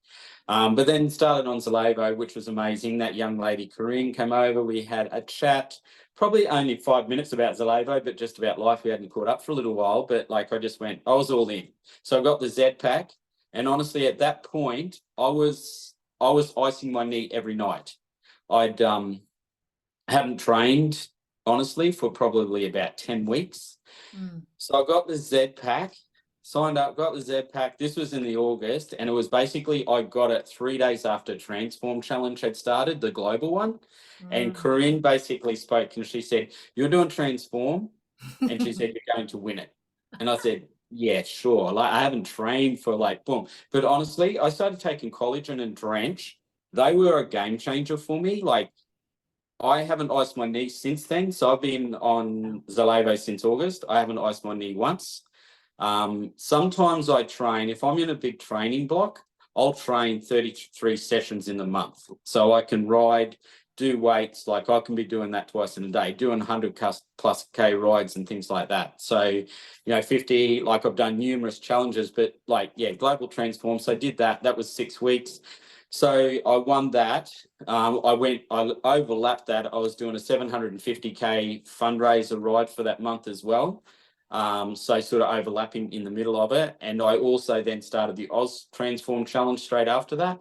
But then started on Zalevo, which was amazing. That young lady, Corinne, came over. We had a chat, probably only 5 minutes about Zalevo, but just about life. We hadn't caught up for a little while, but like I just went, I was all in. So I got the Z pack. And honestly, at that point, I was icing my knee every night. I'd hadn't trained honestly for probably about 10 weeks. So I got the Z pack, signed up, got the Z pack. This was in the August, and it was basically I got it 3 days after Transform Challenge had started, the global one. And Corinne basically spoke and she said, "You're doing Transform," and she said, "You're going to win it." And I said, "Yeah, sure." Like I haven't trained for like boom. But honestly, I started taking collagen and drench. They were a game changer for me. Like I haven't iced my knee since then. So I've been on Zalevo since August. I haven't iced my knee once. Sometimes I train, if I'm in a big training block, I'll train 33 sessions in the month. So I can ride, do weights, like I can be doing that twice in a day, doing 100 plus K rides and things like that. So, you know, 50, like I've done numerous challenges, but like, yeah, Global Transform. So I did that. That was 6 weeks. So I won that. I overlapped that. I was doing a 750K fundraiser ride for that month as well. So sort of overlapping in the middle of it. And I also then started the Oz Transform Challenge straight after that.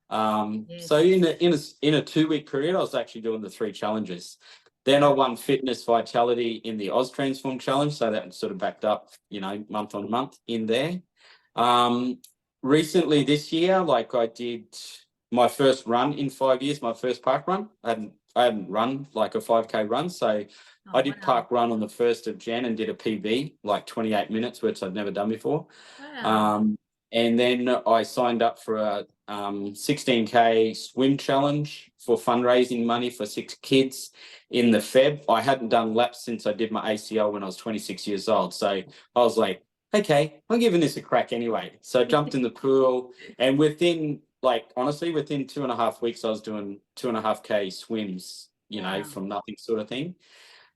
So in a 2-week period, I was actually doing the 3 challenges. Then I won Fitness Vitality in the Oz Transform Challenge. So that sort of backed up, you know, month on month in there. Recently this year, like I did my first run in 5 years, my first park run. I hadn't run like a 5K run. So I did park run on the 1st of Jan and did a PB, like 28 minutes, which I'd never done before. And then I signed up for a 16K swim challenge for fundraising money for 6 kids in the Feb. I hadn't done laps since I did my ACL when I was 26 years old. So I was like, okay, I'm giving this a crack anyway. So I jumped in the pool, and within 2.5 weeks, I was doing 2.5K swims, you know, from nothing sort of thing.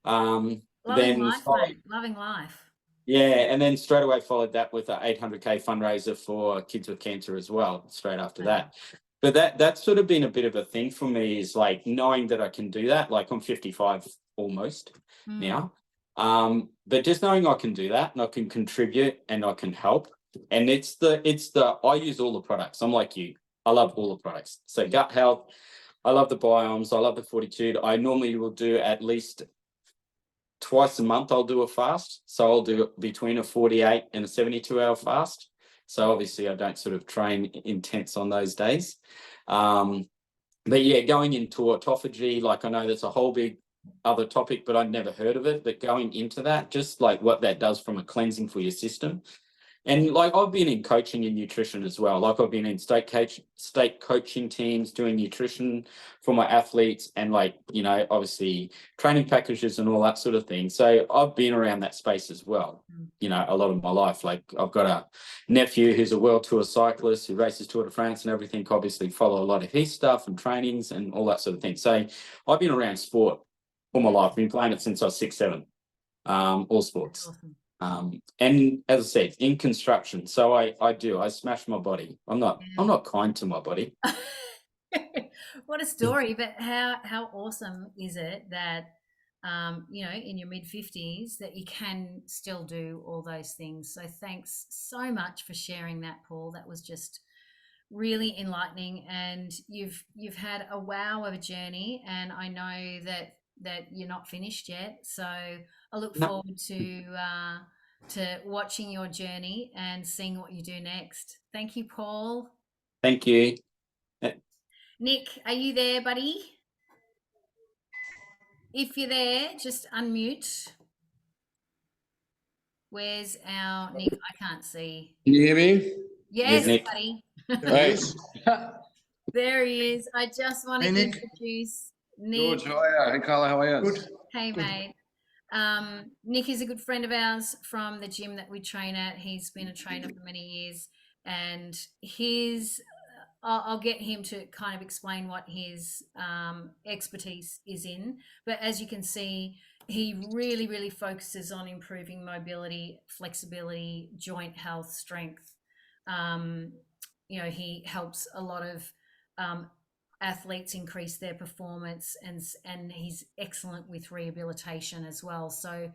Loving life, mate. Loving life. Yeah, and then straight away followed that with an 800K fundraiser for kids with cancer as well, straight after that. But that's sort of been a bit of a thing for me, is like knowing that I can do that. Like I'm 55 almost now. But just knowing I can do that and I can contribute and I can help. And it's the I use all the products. I'm like you. I love all the products. So gut health, I love the biomes, I love the Fortitude. I normally will do at least twice a month. I'll do a fast. So I'll do between a 48 and a 72-hour fast. So obviously I don't sort of train intense on those days. But yeah, going into autophagy, like I know that's a whole big other topic, but I'd never heard of it. But going into that, just like what that does from a cleansing for your system. And like I've been in coaching and nutrition as well. Like I've been in state coaching teams doing nutrition for my athletes, and like, you know, obviously training packages and all that sort of thing. So I've been around that space as well, you know, a lot of my life. Like I've got a nephew who's a world tour cyclist who races Tour de France and everything. Obviously follow a lot of his stuff and trainings and all that sort of thing. So I've been around sport all my life. I've been playing it since I was 6, 7, all sports. Awesome. And as I said, in construction, so I smash my body. I'm not kind to my body. What a story! But how awesome is it that you know, in your mid-50s, that you can still do all those things? So thanks so much for sharing that, Paul. That was just really enlightening, and you've had a wow of a journey, and I know that you're not finished yet. So I look No. forward to watching your journey and seeing what you do next. Thank you, Paul. Thank you. Nick, are you there, buddy? If you're there, just unmute. Where's our Nick? I can't see. Can you hear me? Yes, Nick. buddy. There he is. There he is. I just want to Hey, Nick. introduce Nick. George, how are you? Hey, Carla, how are you? Good. Hey, Good. mate. Nick is a good friend of ours from the gym that we train at. He's been a trainer for many years, and I'll get him to kind of explain what his expertise is in. But as you can see, he really, really focuses on improving mobility, flexibility, joint health, strength. You know, he helps a lot of athletes increase their performance, and he's excellent with rehabilitation as well. So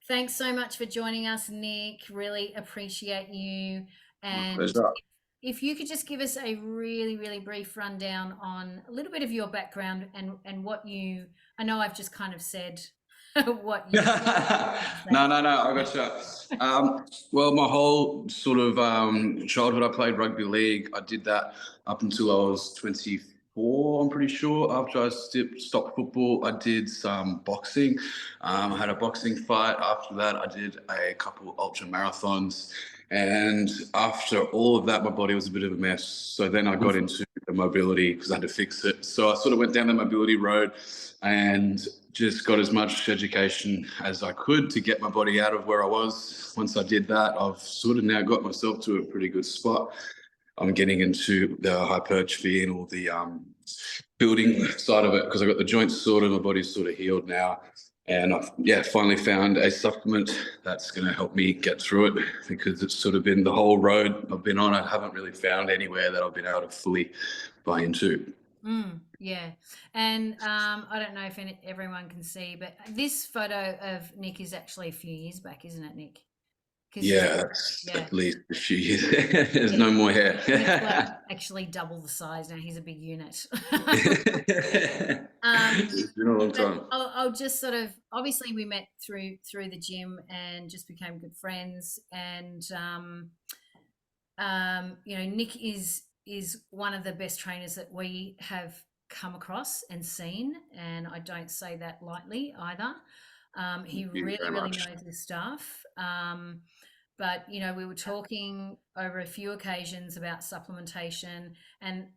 thanks so much for joining us, Nick. Really appreciate you. And Pleasure. if you could just give us a really, really brief rundown on a little bit of your background and what you, I know I've just kind of said what you No, I gotcha. Well, my whole sort of childhood, I played rugby league. I did that up until I was 24, I'm pretty sure. After I stopped football, I did some boxing. I had a boxing fight. After that, I did a couple ultra marathons. And after all of that, my body was a bit of a mess. So then I got into the mobility because I had to fix it. So I sort of went down the mobility road and just got as much education as I could to get my body out of where I was. Once I did that, I've sort of now got myself to a pretty good spot. I'm getting into the hypertrophy and all the building side of it because I got the joints sorted, my body's sort of healed now. And I've finally found a supplement that's going to help me get through it because it's sort of been the whole road I've been on. I haven't really found anywhere that I've been able to fully buy into. Yeah. And I don't know if everyone can see, but this photo of Nick is actually a few years back, isn't it, Nick? Yeah, that's at least a few years. There's no more hair. He's like actually double the size now. He's a big unit. It's been a long time. I'll just sort of, obviously we met through the gym and just became good friends. And you know, Nick is one of the best trainers that we have come across and seen, and I don't say that lightly either. He really knows his stuff. But you know, we were talking over a few occasions about supplementation, and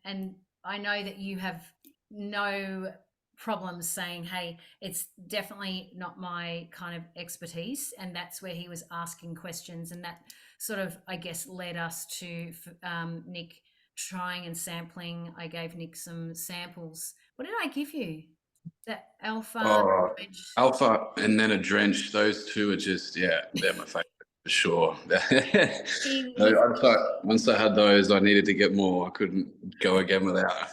I know that you have no problems saying, hey, it's definitely not my kind of expertise. And that's where he was asking questions, and that sort of, I guess, led us to Nick trying and sampling. I gave Nick some samples. What did I give you? That alpha, alpha, and then a drench. Those two are just, they're my favorite for sure. Once I had those, I needed to get more. I couldn't go again without.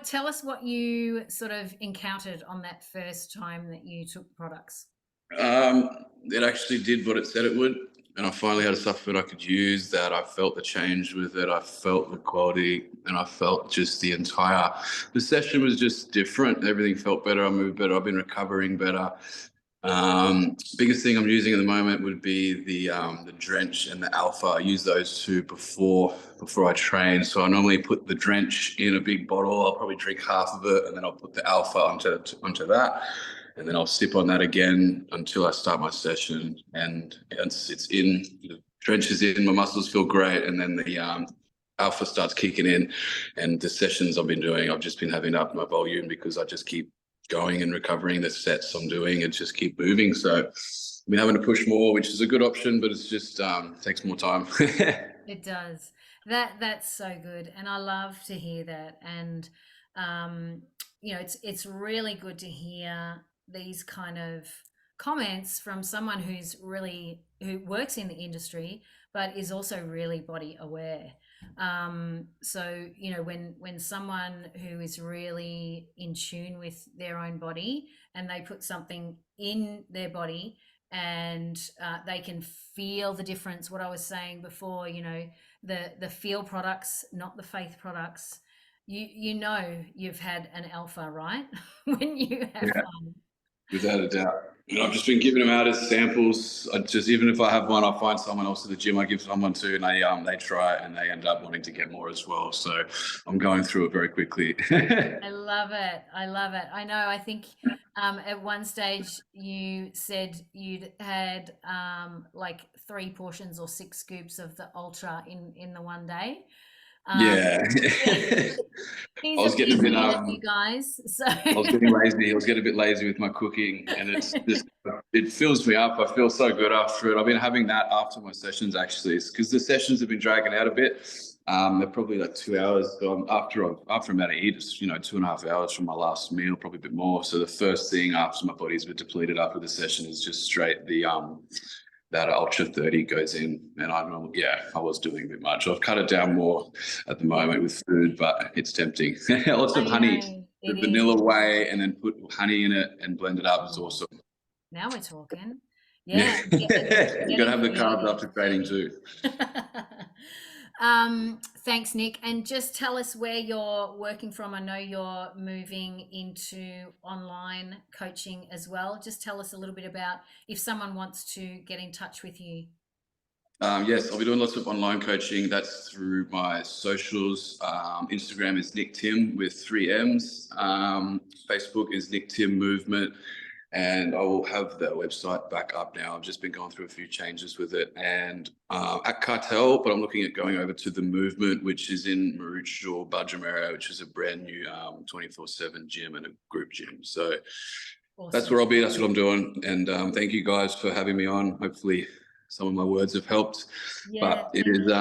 Tell us what you sort of encountered on that first time that you took products. It actually did what it said it would. And I finally had a supplement I could use that I felt the change with it. I felt the quality, and I felt just the session was just different. Everything felt better. I moved better. I've been recovering better. Biggest thing I'm using at the moment would be the drench and the alpha. I use those two before I train. So I normally put the drench in a big bottle. I'll probably drink half of it, and then I'll put the alpha onto that. And then I'll sip on that again until I start my session. And it's in, the drench is in, my muscles feel great. And then the alpha starts kicking in. And the sessions I've been doing, I've just been having up my volume because I just keep going and recovering the sets I'm doing and just keep moving. So I've been having to push more, which is a good option, but it's just takes more time. It does. That's so good. And I love to hear that. And, you know, it's really good to hear these kind of comments from someone who's really who works in the industry, but is also really body aware. So you know, when someone who is really in tune with their own body and they put something in their body and they can feel the difference. What I was saying before, you know, the feel products, not the faith products. You know you've had an alpha, right? When you have Yeah. fun. Without a doubt. And I've just been giving them out as samples. I just, even if I have one, I find someone else at the gym, I give someone two, and they try it and they end up wanting to get more as well. So I'm going through it very quickly. I love it. I love it. I know. I think at one stage you said you'd had like 3 portions or 6 scoops of the ultra in the one day. Yeah. He's I was a getting a big bit fan, you guys. So I was getting lazy. I was getting a bit lazy with my cooking, and it's just, it fills me up. I feel so good after it. I've been having that after my sessions, actually, because the sessions have been dragging out a bit. They're probably like 2 hours. So after I'm out to eat, it's 2.5 hours from my last meal, probably a bit more. So the first thing after my body's been depleted after the session is just straight that Ultra 30 goes in, and I was doing a bit much. I've cut it down more at the moment with food, but it's tempting. Lots of honey, the vanilla way, and then put honey in it and blend it up is awesome. Now we're talking. Yeah. You gotta have the carbs after training too. Thanks, Nick. And just tell us where you're working from. I know you're moving into online coaching as well. Just tell us a little bit about if someone wants to get in touch with you. Yes, I'll be doing lots of online coaching. That's through my socials. Instagram is Nick Tim with 3 M's. Facebook is Nick Tim Movement. And I will have the website back up now. I've just been going through a few changes with it, and at Cartel, but I'm looking at going over to the Movement, which is in Maroochydore, Budgermera, which is a brand new 24/7 gym and a group gym. So Awesome. That's where I'll be. That's what I'm doing. And thank you guys for having me on. Hopefully some of my words have helped. But it is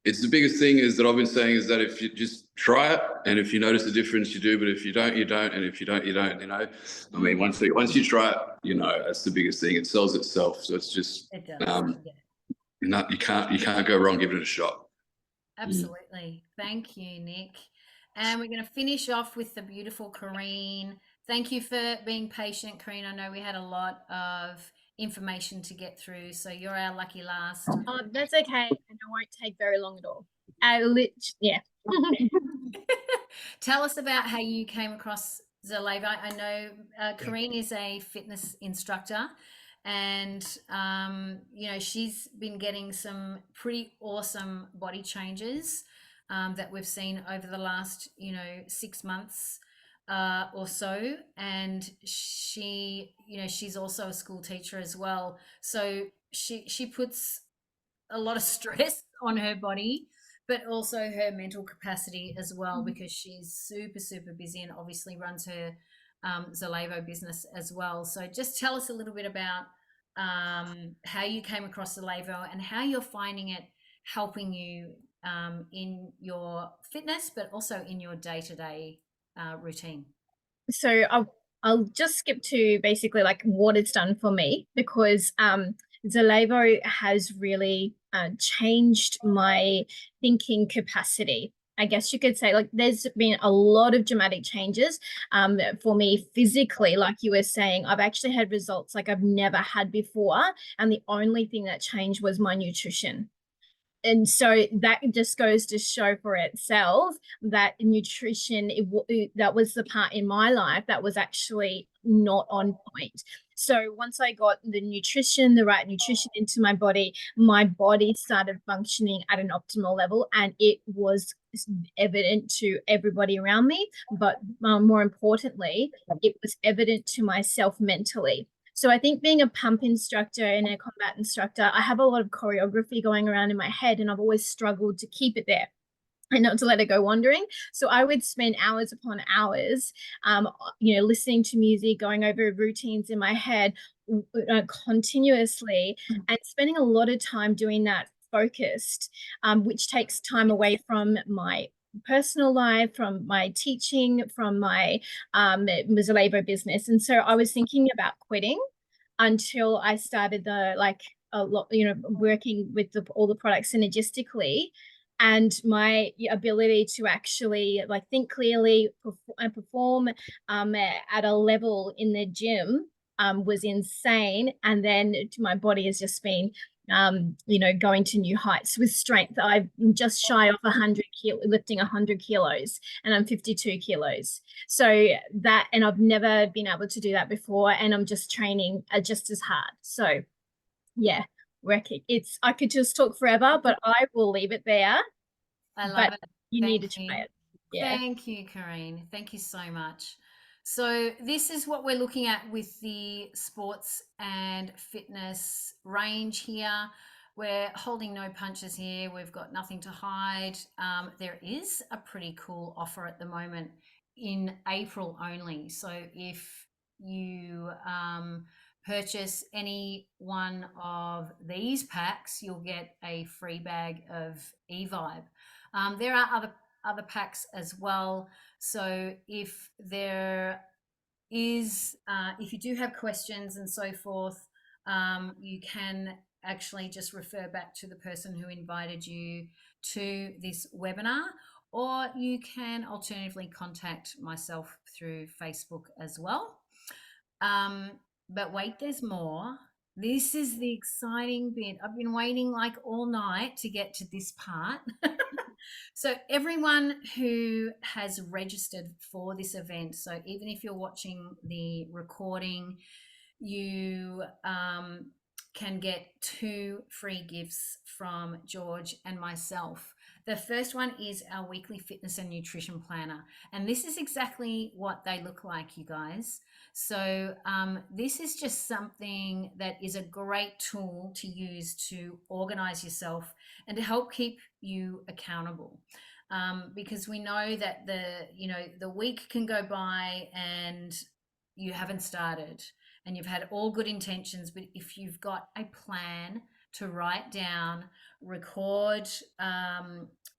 it's the biggest thing is that I've been saying is that if you just try it, and if you notice a difference, you do. But if you don't, you don't. And if you don't, you don't. You know, I mean, once you try it, you know, that's the biggest thing. It sells itself. So it's just It does. you can't go wrong giving it a shot. Absolutely. Thank you, Nick. And we're going to finish off with the beautiful Kareen. Thank you for being patient, Kareen. I know we had a lot of information to get through, so you're our lucky last. Oh, that's okay, and I won't take very long at all. Tell us about how you came across Zaleva. I know Kareen is a fitness instructor, and you know, she's been getting some pretty awesome body changes that we've seen over the last 6 months or so. And she's also a school teacher as well, so she puts a lot of stress on her body, but also her mental capacity as well, because she's super busy and obviously runs her Zalevo business as well. So just tell us a little bit about how you came across Zalevo and how you're finding it helping you in your fitness, but also in your day-to-day routine. So I'll just skip to basically like what it's done for me, because Zalevo has really changed my thinking capacity. I guess you could say, like, there's been a lot of dramatic changes for me physically. Like you were saying, I've actually had results like I've never had before, and the only thing that changed was my nutrition. And so that just goes to show for itself that nutrition, that was the part in my life that was actually not on point. So once I got the right nutrition into my body started functioning at an optimal level, and it was evident to everybody around me. But more importantly, it was evident to myself mentally. So I think being a pump instructor and a combat instructor, I have a lot of choreography going around in my head, and I've always struggled to keep it there and not to let it go wandering. So I would spend hours upon hours, listening to music, going over routines in my head continuously, and spending a lot of time doing that focused, which takes time away from my personal life, from my teaching, from my Zalevo business. And so I was thinking about quitting until I started a lot, you know, working with all the products synergistically, and my ability to actually like think clearly and perform at a level in the gym was insane. And then my body has just been you know, going to new heights with strength. I'm just shy of 100 kilo, lifting 100 kilos, and I'm 52 kilos. So that, and I've never been able to do that before, and I'm just training just as hard. So yeah, it's, I could just talk forever, but I will leave it there. I love But it. you need to Thank try you. it. Yeah. Thank you, Kareen. Thank you so much. So this is what we're looking at with the sports and fitness range here. We're holding no punches here. We've got nothing to hide. There is a pretty cool offer at the moment in April only. So if you purchase any one of these packs, you'll get a free bag of eVibe. There are other packs as well. So if there is, if you do have questions and so forth, you can actually just refer back to the person who invited you to this webinar, or you can alternatively contact myself through Facebook as well. But wait, there's more. This is the exciting bit. I've been waiting like all night to get to this part. So everyone who has registered for this event, so even if you're watching the recording, you can get 2 free gifts from George and myself. The first one is our weekly fitness and nutrition planner. And this is exactly what they look like, you guys. So this is just something that is a great tool to use to organize yourself and to help keep you accountable. Because we know that the week can go by and you haven't started, and you've had all good intentions, but if you've got a plan to write down, record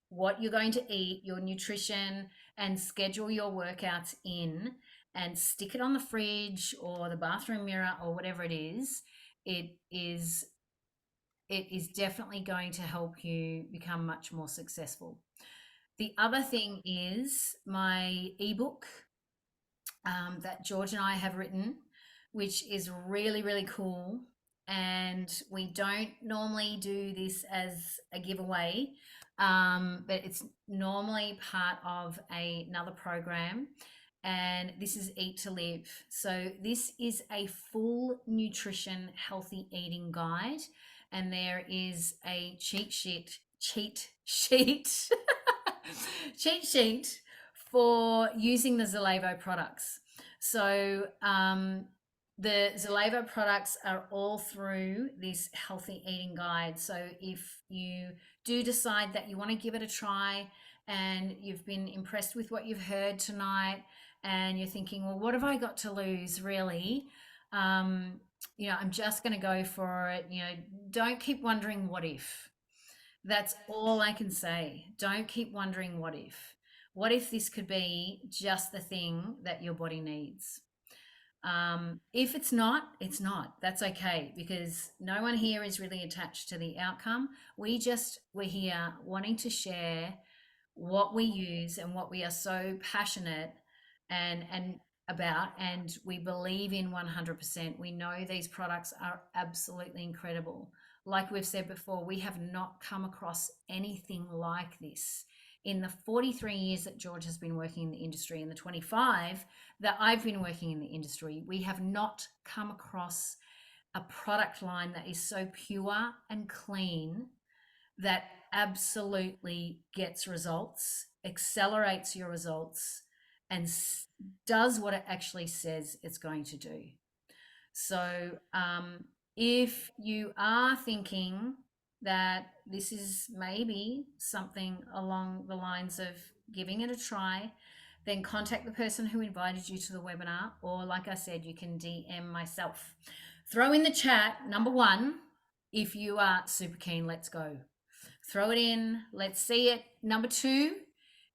what you're going to eat, your nutrition, and schedule your workouts in, and stick it on the fridge or the bathroom mirror or whatever it is definitely going to help you become much more successful. The other thing is my ebook that George and I have written, which is really, really cool. And we don't normally do this as a giveaway, but it's normally part of another program. And this is Eat to Live. So this is a full nutrition, healthy eating guide. And there is a cheat sheet for using the Zalevo products. So the Zalevo products are all through this healthy eating guide. So if you do decide that you want to give it a try and you've been impressed with what you've heard tonight and you're thinking, well, what have I got to lose really? I'm just going to go for it. Don't keep wondering what if. That's all I can say. Don't keep wondering what if. What if this could be just the thing that your body needs? If it's not, it's not. That's okay, because no one here is really attached to the outcome. We're here wanting to share what we use and what we are so passionate and about, and we believe in 100%. We know these products are absolutely incredible. Like we've said before, we have not come across anything like this in the 43 years that George has been working in the industry, and the 25 that I've been working in the industry. We have not come across a product line that is so pure and clean that absolutely gets results, accelerates your results, and does what it actually says it's going to do. So if you are thinking that this is maybe something along the lines of giving it a try, then contact the person who invited you to the webinar, or like I said, you can DM myself. Throw in the chat, number 1, if you are super keen, let's go. Throw it in, let's see it. Number 2,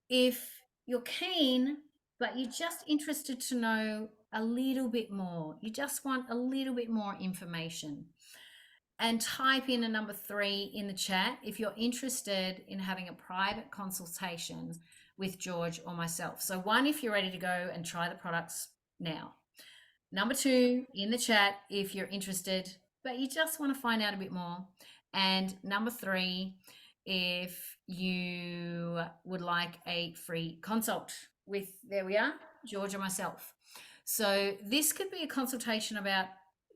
if you're keen, but you're just interested to know a little bit more, you just want a little bit more information, and type in a number 3 in the chat if you're interested in having a private consultation with George or myself. So 1, if you're ready to go and try the products now. Number 2, in the chat if you're interested, but you just want to find out a bit more. And number 3, if you would like a free consult with, there we are, George or myself. So this could be a consultation about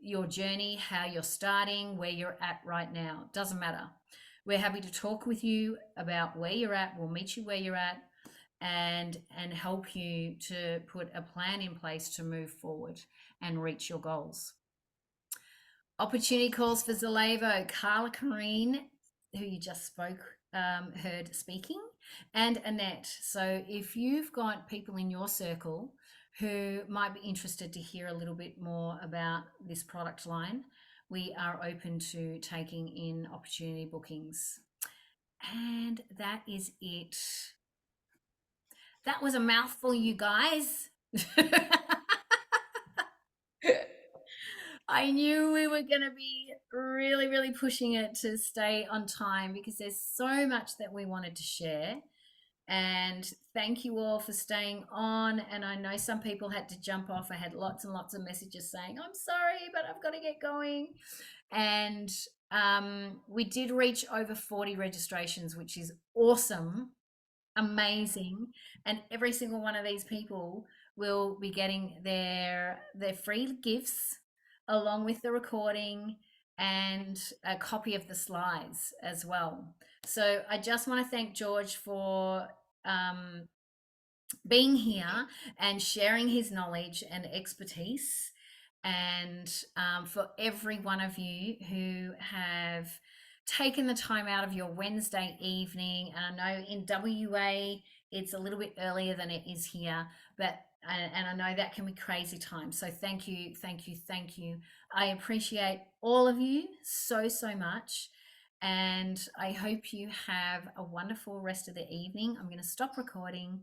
your journey, how you're starting, where you're at right now. Doesn't matter. We're happy to talk with you about where you're at. We'll meet you where you're at and help you to put a plan in place to move forward and reach your goals. Opportunity calls for Zalevo, Carla Kareen, who you just heard speaking, and Annette. So if you've got people in your circle who might be interested to hear a little bit more about this product line, we are open to taking in opportunity bookings. And that is it. That was a mouthful, you guys. I knew we were going to be really, really pushing it to stay on time because there's so much that we wanted to share. And thank you all for staying on. And I know some people had to jump off. I had lots and lots of messages saying, I'm sorry, but I've got to get going. And we did reach over 40 registrations, which is awesome, amazing. And every single one of these people will be getting their free gifts along with the recording and a copy of the slides as well. So I just want to thank George for being here and sharing his knowledge and expertise, and for every one of you who have taken the time out of your Wednesday evening. And I know in WA it's a little bit earlier than it is here, but and I know that can be crazy time. So thank you, thank you, thank you. I appreciate all of you so, so much. And I hope you have a wonderful rest of the evening. I'm going to stop recording.